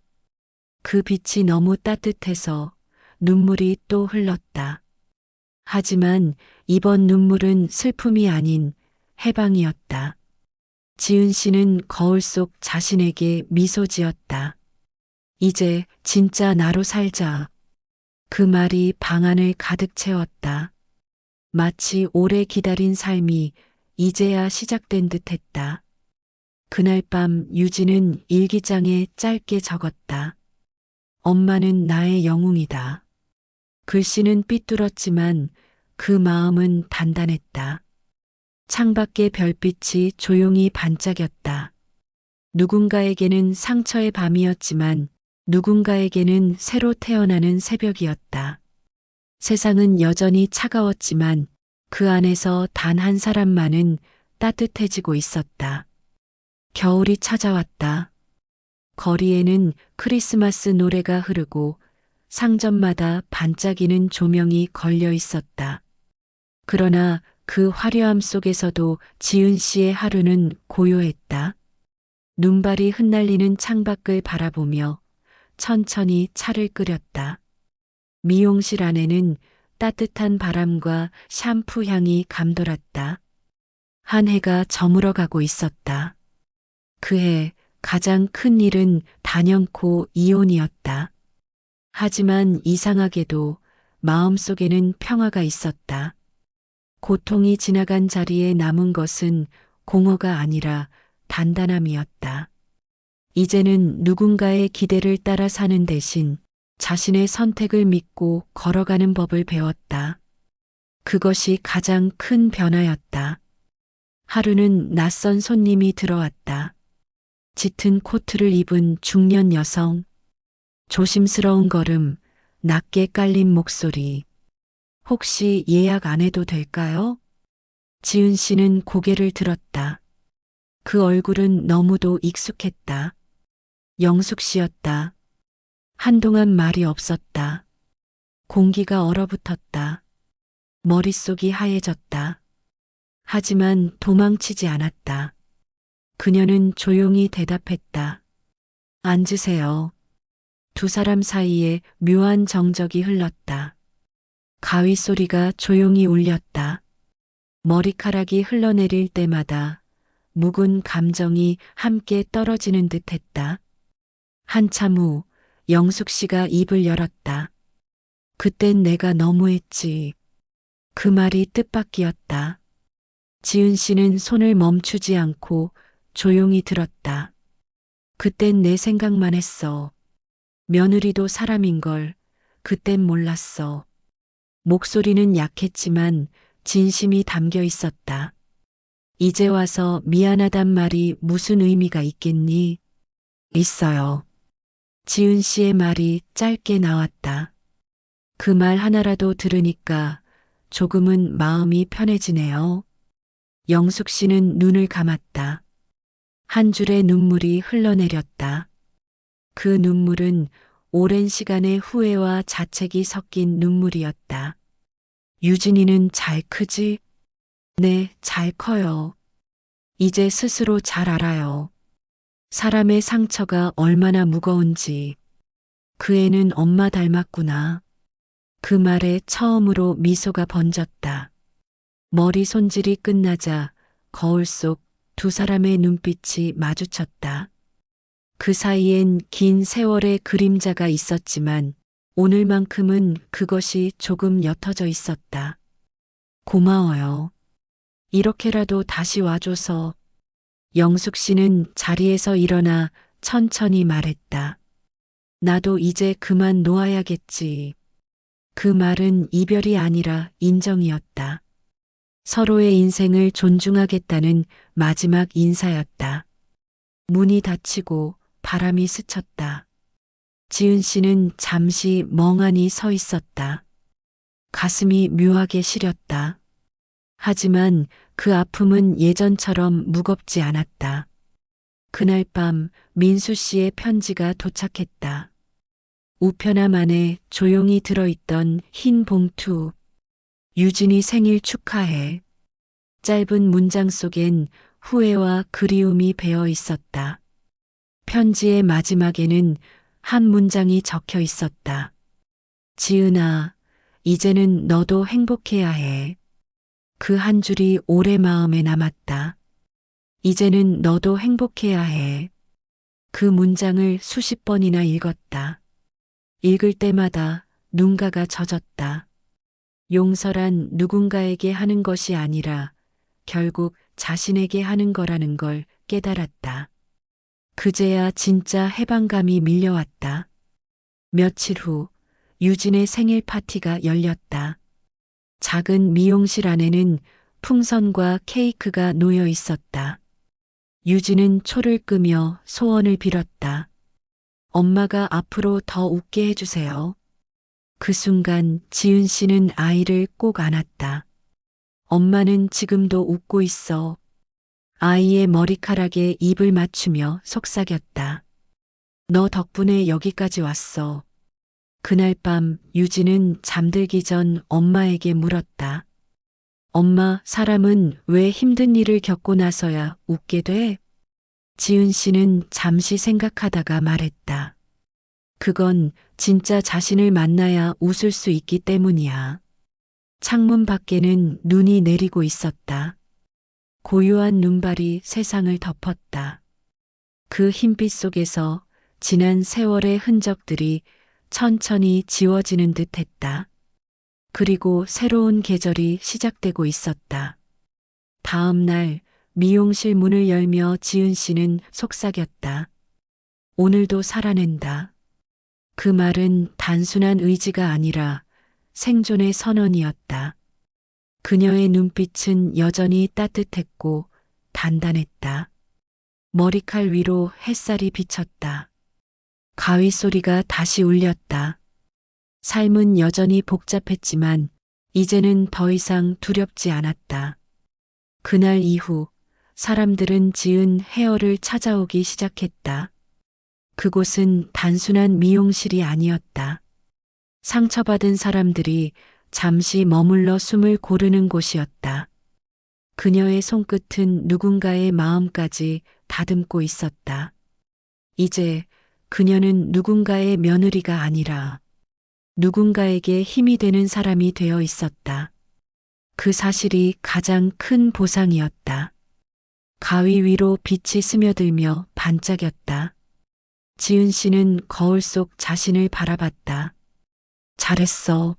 Speaker 1: 그 빛이 너무 따뜻해서 눈물이 또 흘렀다. 하지만 이번 눈물은 슬픔이 아닌 해방이었다. 지은 씨는 거울 속 자신에게 미소 지었다. 이제 진짜 나로 살자. 그 말이 방 안을 가득 채웠다. 마치 오래 기다린 삶이 이제야 시작된 듯 했다. 그날 밤 유진은 일기장에 짧게 적었다. 엄마는 나의 영웅이다. 글씨는 삐뚤었지만 그 마음은 단단했다. 창밖의 별빛이 조용히 반짝였다. 누군가에게는 상처의 밤이었지만 누군가에게는 새로 태어나는 새벽이었다. 세상은 여전히 차가웠지만 그 안에서 단 한 사람만은 따뜻해지고 있었다. 겨울이 찾아왔다. 거리에는 크리스마스 노래가 흐르고 상점마다 반짝이는 조명이 걸려 있었다. 그러나 그 화려함 속에서도 지은 씨의 하루는 고요했다. 눈발이 흩날리는 창밖을 바라보며 천천히 차를 끓였다. 미용실 안에는 따뜻한 바람과 샴푸 향이 감돌았다. 한 해가 저물어가고 있었다. 그해 가장 큰 일은 단연코 이혼이었다. 하지만 이상하게도 마음속에는 평화가 있었다. 고통이 지나간 자리에 남은 것은 공허가 아니라 단단함이었다. 이제는 누군가의 기대를 따라 사는 대신 자신의 선택을 믿고 걸어가는 법을 배웠다. 그것이 가장 큰 변화였다. 하루는 낯선 손님이 들어왔다. 짙은 코트를 입은 중년 여성. 조심스러운 걸음, 낮게 깔린 목소리. 혹시 예약 안 해도 될까요? 지은 씨는 고개를 들었다. 그 얼굴은 너무도 익숙했다. 영숙 씨였다. 한동안 말이 없었다. 공기가 얼어붙었다. 머릿속이 하얘졌다. 하지만 도망치지 않았다. 그녀는 조용히 대답했다. 앉으세요. 두 사람 사이에 묘한 정적이 흘렀다. 가위 소리가 조용히 울렸다. 머리카락이 흘러내릴 때마다 묵은 감정이 함께 떨어지는 듯 했다. 한참 후 영숙 씨가 입을 열었다. 그땐 내가 너무했지. 그 말이 뜻밖이었다. 지은 씨는 손을 멈추지 않고 조용히 들었다. 그땐 내 생각만 했어. 며느리도 사람인걸. 그땐 몰랐어. 목소리는 약했지만 진심이 담겨 있었다. 이제 와서 미안하단 말이 무슨 의미가 있겠니? 있어요. 지은 씨의 말이 짧게 나왔다. 그 말 하나라도 들으니까 조금은 마음이 편해지네요. 영숙 씨는 눈을 감았다. 한 줄의 눈물이 흘러내렸다. 그 눈물은 오랜 시간의 후회와 자책이 섞인 눈물이었다. 유진이는 잘 크지? 네, 잘 커요. 이제 스스로 잘 알아요. 사람의 상처가 얼마나 무거운지. 그 애는 엄마 닮았구나. 그 말에 처음으로 미소가 번졌다. 머리 손질이 끝나자 거울 속 두 사람의 눈빛이 마주쳤다. 그 사이엔 긴 세월의 그림자가 있었지만 오늘만큼은 그것이 조금 옅어져 있었다. 고마워요. 이렇게라도 다시 와줘서. 영숙 씨는 자리에서 일어나 천천히 말했다. 나도 이제 그만 놓아야겠지. 그 말은 이별이 아니라 인정이었다. 서로의 인생을 존중하겠다는 마지막 인사였다. 문이 닫히고 바람이 스쳤다. 지은 씨는 잠시 멍하니 서 있었다. 가슴이 묘하게 시렸다. 하지만 그 아픔은 예전처럼 무겁지 않았다. 그날 밤 민수 씨의 편지가 도착했다. 우편함 안에 조용히 들어있던 흰 봉투. 유진이 생일 축하해. 짧은 문장 속엔 후회와 그리움이 배어 있었다. 편지의 마지막에는 한 문장이 적혀 있었다. 지은아, 이제는 너도 행복해야 해. 그 한 줄이 오래 마음에 남았다. 이제는 너도 행복해야 해. 그 문장을 수십 번이나 읽었다. 읽을 때마다 눈가가 젖었다. 용서란 누군가에게 하는 것이 아니라 결국 자신에게 하는 거라는 걸 깨달았다. 그제야 진짜 해방감이 밀려왔다. 며칠 후 유진의 생일 파티가 열렸다. 작은 미용실 안에는 풍선과 케이크가 놓여 있었다. 유진은 초를 끄며 소원을 빌었다. 엄마가 앞으로 더 웃게 해주세요. 그 순간 지은 씨는 아이를 꼭 안았다. 엄마는 지금도 웃고 있어. 아이의 머리카락에 입을 맞추며 속삭였다. 너 덕분에 여기까지 왔어. 그날 밤 유진은 잠들기 전 엄마에게 물었다. 엄마, 사람은 왜 힘든 일을 겪고 나서야 웃게 돼? 지은 씨는 잠시 생각하다가 말했다. 그건 진짜 자신을 만나야 웃을 수 있기 때문이야. 창문 밖에는 눈이 내리고 있었다. 고요한 눈발이 세상을 덮었다. 그 흰빛 속에서 지난 세월의 흔적들이 천천히 지워지는 듯 했다. 그리고 새로운 계절이 시작되고 있었다. 다음 날 미용실 문을 열며 지은 씨는 속삭였다. 오늘도 살아낸다. 그 말은 단순한 의지가 아니라 생존의 선언이었다. 그녀의 눈빛은 여전히 따뜻했고 단단했다. 머리칼 위로 햇살이 비쳤다. 가위 소리가 다시 울렸다. 삶은 여전히 복잡했지만 이제는 더 이상 두렵지 않았다. 그날 이후 사람들은 지은 헤어를 찾아오기 시작했다. 그곳은 단순한 미용실이 아니었다. 상처받은 사람들이 잠시 머물러 숨을 고르는 곳이었다. 그녀의 손끝은 누군가의 마음까지 다듬고 있었다. 이제 그녀는 누군가의 며느리가 아니라 누군가에게 힘이 되는 사람이 되어 있었다. 그 사실이 가장 큰 보상이었다. 가위 위로 빛이 스며들며 반짝였다. 지은 씨는 거울 속 자신을 바라봤다. 잘했어.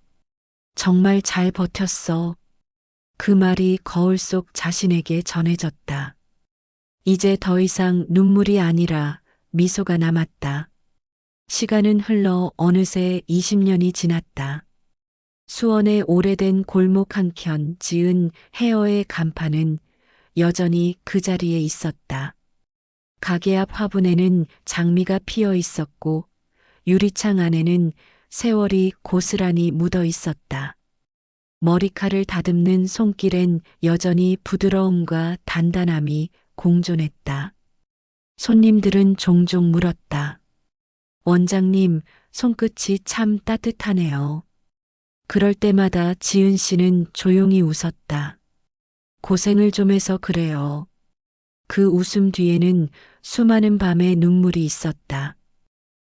Speaker 1: 정말 잘 버텼어. 그 말이 거울 속 자신에게 전해졌다. 이제 더 이상 눈물이 아니라 미소가 남았다. 시간은 흘러 어느새 20년이 지났다. 수원의 오래된 골목 한켠 지은 헤어의 간판은 여전히 그 자리에 있었다. 가게 앞 화분에는 장미가 피어 있었고 유리창 안에는 세월이 고스란히 묻어 있었다. 머리칼을 다듬는 손길엔 여전히 부드러움과 단단함이 공존했다. 손님들은 종종 물었다. 원장님, 손끝이 참 따뜻하네요. 그럴 때마다 지은 씨는 조용히 웃었다. 고생을 좀 해서 그래요. 그 웃음 뒤에는 수많은 밤의 눈물이 있었다.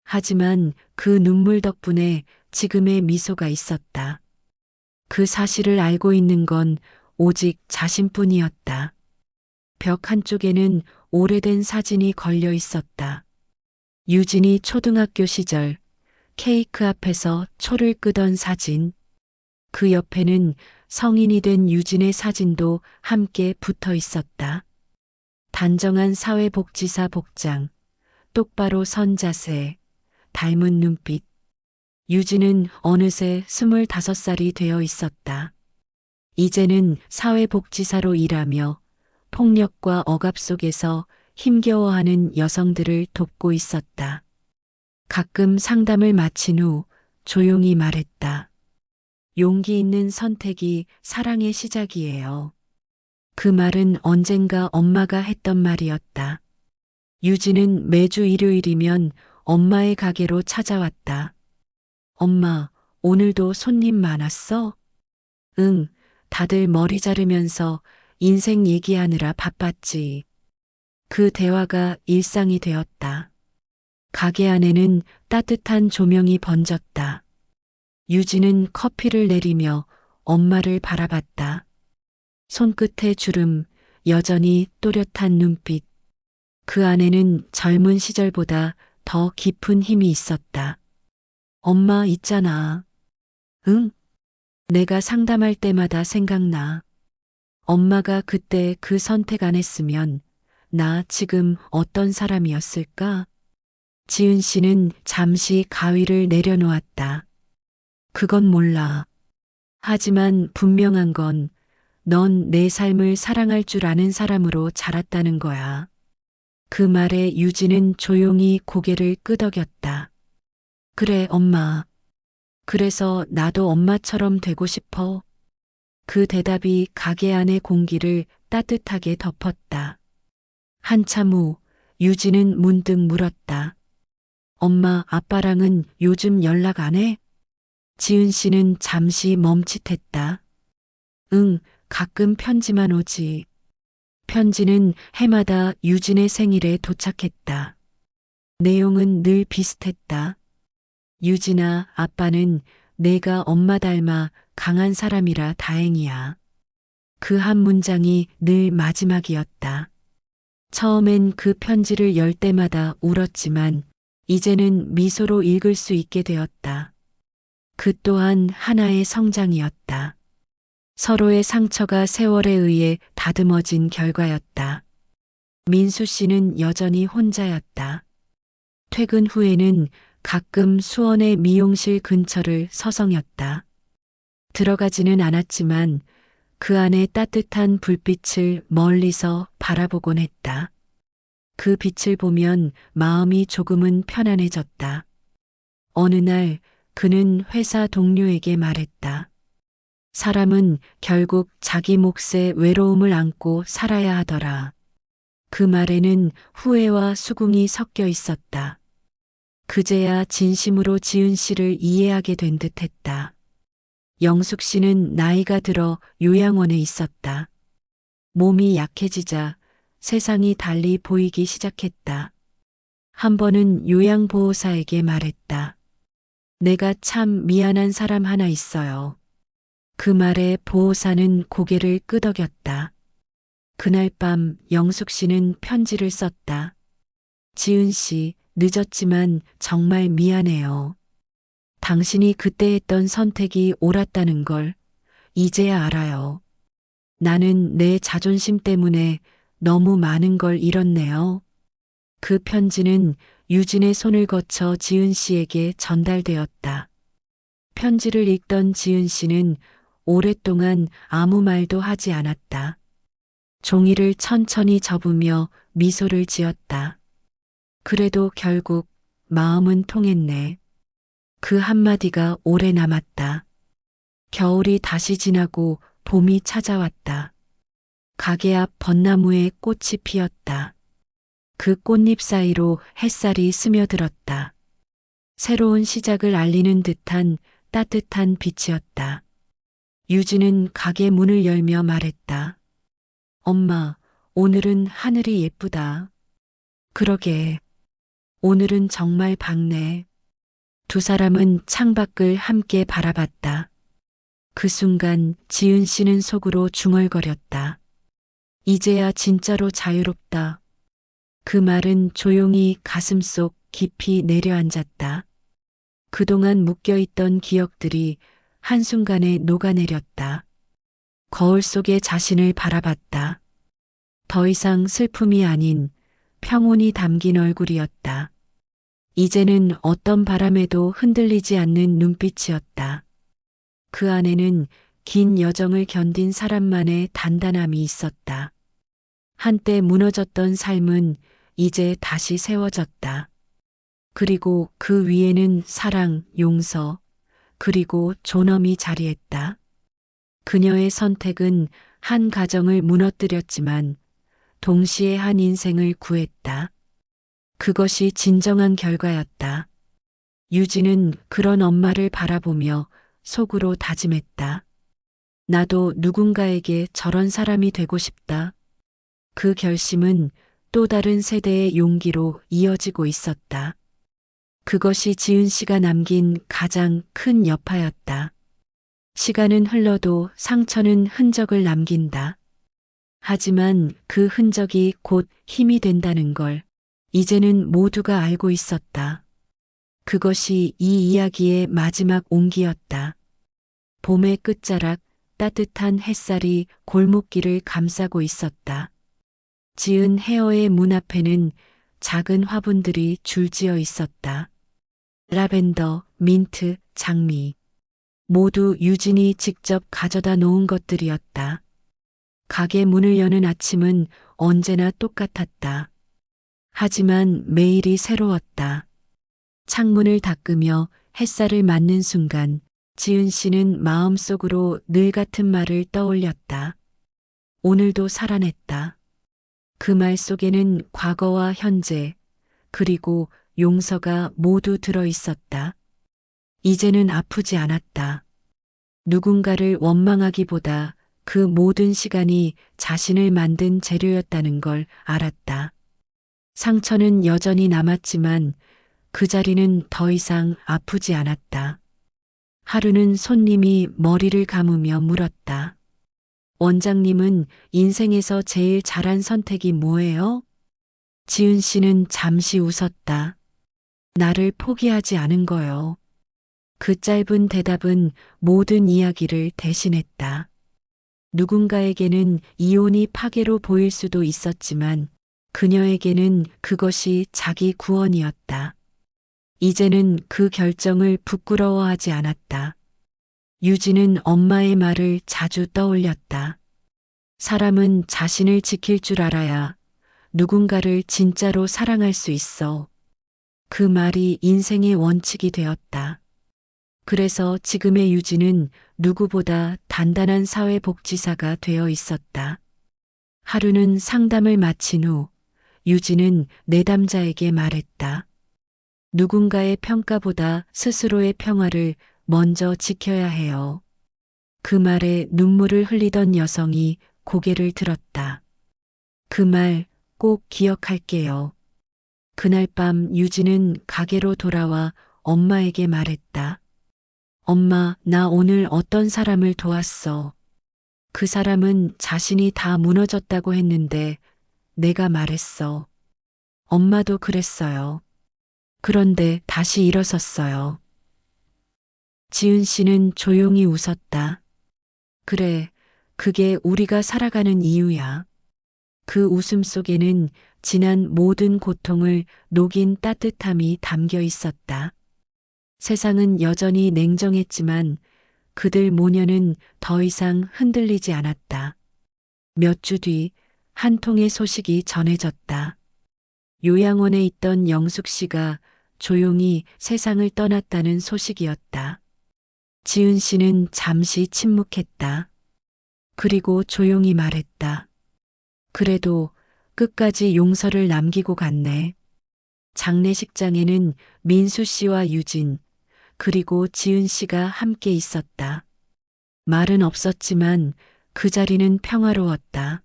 Speaker 1: 하지만 그 눈물 덕분에 지금의 미소가 있었다. 그 사실을 알고 있는 건 오직 자신뿐이었다. 벽 한쪽에는 오래된 사진이 걸려 있었다. 유진이 초등학교 시절 케이크 앞에서 초를 끄던 사진. 그 옆에는 성인이 된 유진의 사진도 함께 붙어 있었다. 단정한 사회복지사 복장, 똑바로 선 자세, 닮은 눈빛. 유진은 어느새 25살이 되어 있었다. 이제는 사회복지사로 일하며 폭력과 억압 속에서 힘겨워하는 여성들을 돕고 있었다. 가끔 상담을 마친 후 조용히 말했다. 용기 있는 선택이 사랑의 시작이에요. 그 말은 언젠가 엄마가 했던 말이었다. 유진은 매주 일요일이면 엄마의 가게로 찾아왔다. 엄마, 오늘도 손님 많았어? 응, 다들 머리 자르면서 인생 얘기하느라 바빴지. 그 대화가 일상이 되었다. 가게 안에는 따뜻한 조명이 번졌다. 유진은 커피를 내리며 엄마를 바라봤다. 손끝의 주름, 여전히 또렷한 눈빛. 그 안에는 젊은 시절보다 더 깊은 힘이 있었다. 엄마 있잖아. 응? 내가 상담할 때마다 생각나. 엄마가 그때 그 선택 안 했으면 나 지금 어떤 사람이었을까? 지은 씨는 잠시 가위를 내려놓았다. 그건 몰라. 하지만 분명한 건 넌 내 삶을 사랑할 줄 아는 사람으로 자랐다는 거야. 그 말에 유진은 조용히 고개를 끄덕였다. 그래, 엄마. 그래서 나도 엄마처럼 되고 싶어. 그 대답이 가게 안의 공기를 따뜻하게 덮었다. 한참 후 유진은 문득 물었다. 엄마, 아빠랑은 요즘 연락 안 해? 지은 씨는 잠시 멈칫했다. 응, 가끔 편지만 오지. 편지는 해마다 유진의 생일에 도착했다. 내용은 늘 비슷했다. 유진아, 아빠는 내가 엄마 닮아 강한 사람이라 다행이야. 그 한 문장이 늘 마지막이었다. 처음엔 그 편지를 열 때마다 울었지만 이제는 미소로 읽을 수 있게 되었다. 그 또한 하나의 성장이었다. 서로의 상처가 세월에 의해 다듬어진 결과였다. 민수 씨는 여전히 혼자였다. 퇴근 후에는 가끔 수원의 미용실 근처를 서성였다. 들어가지는 않았지만 그 안에 따뜻한 불빛을 멀리서 바라보곤 했다. 그 빛을 보면 마음이 조금은 편안해졌다. 어느 날 그는 회사 동료에게 말했다. 사람은 결국 자기 몫의 외로움을 안고 살아야 하더라. 그 말에는 후회와 수긍이 섞여 있었다. 그제야 진심으로 지은 씨를 이해하게 된 듯했다. 영숙 씨는 나이가 들어 요양원에 있었다. 몸이 약해지자 세상이 달리 보이기 시작했다. 한 번은 요양보호사에게 말했다. 내가 참 미안한 사람 하나 있어요. 그 말에 보호사는 고개를 끄덕였다. 그날 밤 영숙 씨는 편지를 썼다. 지은 씨, 늦었지만 정말 미안해요. 당신이 그때 했던 선택이 옳았다는 걸 이제야 알아요. 나는 내 자존심 때문에 너무 많은 걸 잃었네요. 그 편지는 유진의 손을 거쳐 지은 씨에게 전달되었다. 편지를 읽던 지은 씨는 오랫동안 아무 말도 하지 않았다. 종이를 천천히 접으며 미소를 지었다. 그래도 결국 마음은 통했네. 그 한마디가 오래 남았다. 겨울이 다시 지나고 봄이 찾아왔다. 가게 앞 벚나무에 꽃이 피었다. 그 꽃잎 사이로 햇살이 스며들었다. 새로운 시작을 알리는 듯한 따뜻한 빛이었다. 유진은 가게 문을 열며 말했다. 엄마, 오늘은 하늘이 예쁘다. 그러게. 오늘은 정말 밝네. 두 사람은 창밖을 함께 바라봤다. 그 순간 지은 씨는 속으로 중얼거렸다. 이제야 진짜로 자유롭다. 그 말은 조용히 가슴속 깊이 내려앉았다. 그동안 묶여있던 기억들이 한순간에 녹아내렸다. 거울 속에 자신을 바라봤다. 더 이상 슬픔이 아닌 평온이 담긴 얼굴이었다. 이제는 어떤 바람에도 흔들리지 않는 눈빛이었다. 그 안에는 긴 여정을 견딘 사람만의 단단함이 있었다. 한때 무너졌던 삶은 이제 다시 세워졌다. 그리고 그 위에는 사랑, 용서, 그리고 존엄이 자리했다. 그녀의 선택은 한 가정을 무너뜨렸지만 동시에 한 인생을 구했다. 그것이 진정한 결과였다. 유진은 그런 엄마를 바라보며 속으로 다짐했다. 나도 누군가에게 저런 사람이 되고 싶다. 그 결심은 또 다른 세대의 용기로 이어지고 있었다. 그것이 지은 씨가 남긴 가장 큰 여파였다. 시간은 흘러도 상처는 흔적을 남긴다. 하지만 그 흔적이 곧 힘이 된다는 걸 이제는 모두가 알고 있었다. 그것이 이 이야기의 마지막 온기였다. 봄의 끝자락, 따뜻한 햇살이 골목길을 감싸고 있었다. 지은 헤어의 문 앞에는 작은 화분들이 줄지어 있었다. 라벤더, 민트, 장미. 모두 유진이 직접 가져다 놓은 것들이었다. 가게 문을 여는 아침은 언제나 똑같았다. 하지만 매일이 새로웠다. 창문을 닦으며 햇살을 맞는 순간 지은 씨는 마음속으로 늘 같은 말을 떠올렸다. 오늘도 살아냈다. 그 말 속에는 과거와 현재, 그리고 용서가 모두 들어 있었다. 이제는 아프지 않았다. 누군가를 원망하기보다 그 모든 시간이 자신을 만든 재료였다는 걸 알았다. 상처는 여전히 남았지만 그 자리는 더 이상 아프지 않았다. 하루는 손님이 머리를 감으며 물었다. 원장님은 인생에서 제일 잘한 선택이 뭐예요? 지은 씨는 잠시 웃었다. 나를 포기하지 않은 거요. 그 짧은 대답은 모든 이야기를 대신했다. 누군가에게는 이혼이 파괴로 보일 수도 있었지만 그녀에게는 그것이 자기 구원이었다. 이제는 그 결정을 부끄러워하지 않았다. 유진은 엄마의 말을 자주 떠올렸다. 사람은 자신을 지킬 줄 알아야 누군가를 진짜로 사랑할 수 있어. 그 말이 인생의 원칙이 되었다. 그래서 지금의 유진은 누구보다 단단한 사회복지사가 되어 있었다. 하루는 상담을 마친 후 유진은 내담자에게 말했다. 누군가의 평가보다 스스로의 평화를 먼저 지켜야 해요. 그 말에 눈물을 흘리던 여성이 고개를 들었다. 그 말 꼭 기억할게요. 그날 밤 유진은 가게로 돌아와 엄마에게 말했다. 엄마, 나 오늘 어떤 사람을 도왔어. 그 사람은 자신이 다 무너졌다고 했는데 내가 말했어. 엄마도 그랬어요. 그런데 다시 일어섰어요. 지은 씨는 조용히 웃었다. 그래, 그게 우리가 살아가는 이유야. 그 웃음 속에는 지난 모든 고통을 녹인 따뜻함이 담겨 있었다. 세상은 여전히 냉정했지만 그들 모녀는 더 이상 흔들리지 않았다. 몇 주 뒤 한 통의 소식이 전해졌다. 요양원에 있던 영숙 씨가 조용히 세상을 떠났다는 소식이었다. 지은 씨는 잠시 침묵했다. 그리고 조용히 말했다. 그래도 끝까지 용서를 남기고 갔네. 장례식장에는 민수 씨와 유진, 그리고 지은 씨가 함께 있었다. 말은 없었지만 그 자리는 평화로웠다.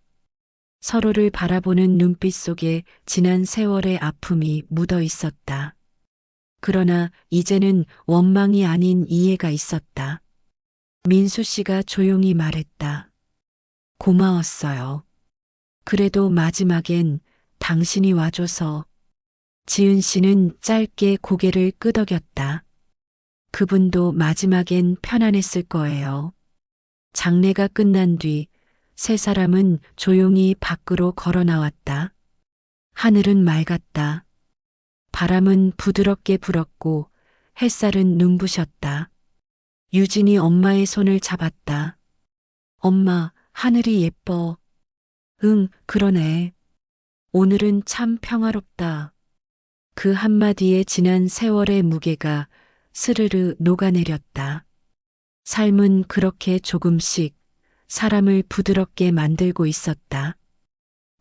Speaker 1: 서로를 바라보는 눈빛 속에 지난 세월의 아픔이 묻어 있었다. 그러나 이제는 원망이 아닌 이해가 있었다. 민수 씨가 조용히 말했다. 고마웠어요. 그래도 마지막엔 당신이 와줘서. 지은 씨는 짧게 고개를 끄덕였다. 그분도 마지막엔 편안했을 거예요. 장례가 끝난 뒤 세 사람은 조용히 밖으로 걸어 나왔다. 하늘은 맑았다. 바람은 부드럽게 불었고 햇살은 눈부셨다. 유진이 엄마의 손을 잡았다. 엄마, 하늘이 예뻐. 응, 그러네. 오늘은 참 평화롭다. 그 한마디에 지난 세월의 무게가 스르르 녹아내렸다. 삶은 그렇게 조금씩 사람을 부드럽게 만들고 있었다.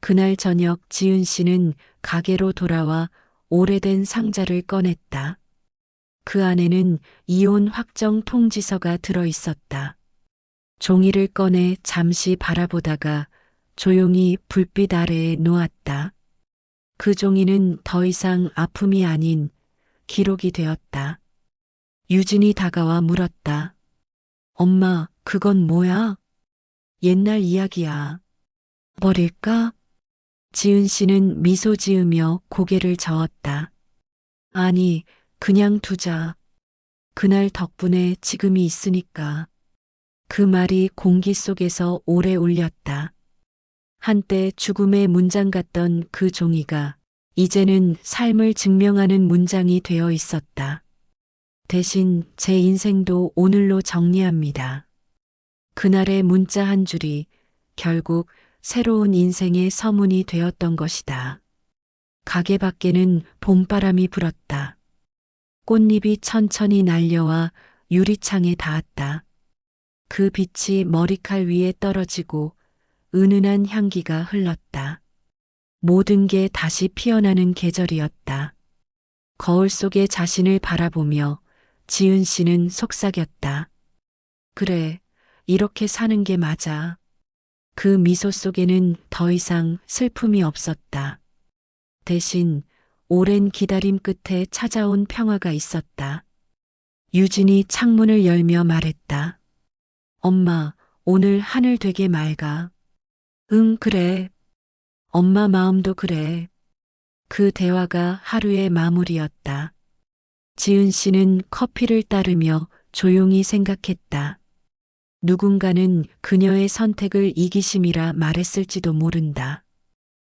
Speaker 1: 그날 저녁 지은 씨는 가게로 돌아와 오래된 상자를 꺼냈다. 그 안에는 이혼 확정 통지서가 들어 있었다. 종이를 꺼내 잠시 바라보다가 조용히 불빛 아래에 놓았다. 그 종이는 더 이상 아픔이 아닌 기록이 되었다. 유진이 다가와 물었다. 엄마, 그건 뭐야? 옛날 이야기야. 버릴까? 지은 씨는 미소 지으며 고개를 저었다. 아니, 그냥 두자. 그날 덕분에 지금이 있으니까. 그 말이 공기 속에서 오래 울렸다. 한때 죽음의 문장 같던 그 종이가 이제는 삶을 증명하는 문장이 되어 있었다. 대신 제 인생도 오늘로 정리합니다. 그날의 문자 한 줄이 결국 새로운 인생의 서문이 되었던 것이다. 가게 밖에는 봄바람이 불었다. 꽃잎이 천천히 날려와 유리창에 닿았다. 그 빛이 머리칼 위에 떨어지고 은은한 향기가 흘렀다. 모든 게 다시 피어나는 계절이었다. 거울 속에 자신을 바라보며 지은 씨는 속삭였다. 그래, 이렇게 사는 게 맞아. 그 미소 속에는 더 이상 슬픔이 없었다. 대신 오랜 기다림 끝에 찾아온 평화가 있었다. 유진이 창문을 열며 말했다. 엄마, 오늘 하늘 되게 맑아. 응, 그래. 엄마 마음도 그래. 그 대화가 하루의 마무리였다. 지은 씨는 커피를 따르며 조용히 생각했다. 누군가는 그녀의 선택을 이기심이라 말했을지도 모른다.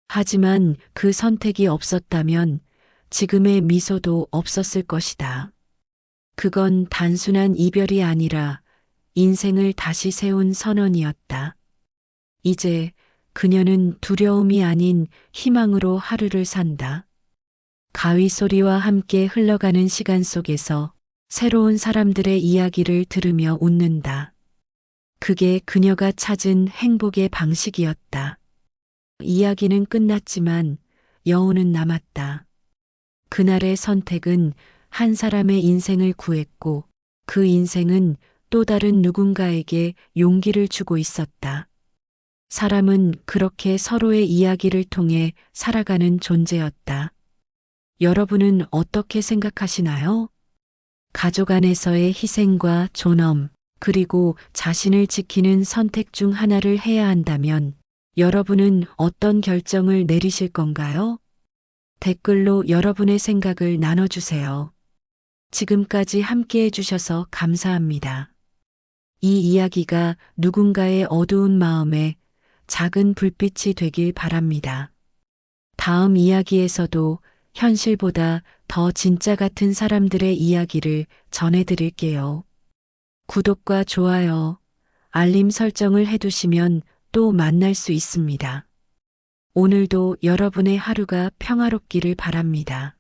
Speaker 1: 하지만 그 선택이 없었다면 지금의 미소도 없었을 것이다. 그건 단순한 이별이 아니라 인생을 다시 세운 선언이었다. 이제 그녀는 두려움이 아닌 희망으로 하루를 산다. 가위 소리와 함께 흘러가는 시간 속에서 새로운 사람들의 이야기를 들으며 웃는다. 그게 그녀가 찾은 행복의 방식이었다. 이야기는 끝났지만 여운은 남았다. 그날의 선택은 한 사람의 인생을 구했고 그 인생은 또 다른 누군가에게 용기를 주고 있었다. 사람은 그렇게 서로의 이야기를 통해 살아가는 존재였다. 여러분은 어떻게 생각하시나요? 가족 안에서의 희생과 존엄, 그리고 자신을 지키는 선택 중 하나를 해야 한다면 여러분은 어떤 결정을 내리실 건가요? 댓글로 여러분의 생각을 나눠주세요. 지금까지 함께 해주셔서 감사합니다. 이 이야기가 누군가의 어두운 마음에 작은 불빛이 되길 바랍니다. 다음 이야기에서도 현실보다 더 진짜 같은 사람들의 이야기를 전해드릴게요. 구독과 좋아요, 알림 설정을 해두시면 또 만날 수 있습니다. 오늘도 여러분의 하루가 평화롭기를 바랍니다.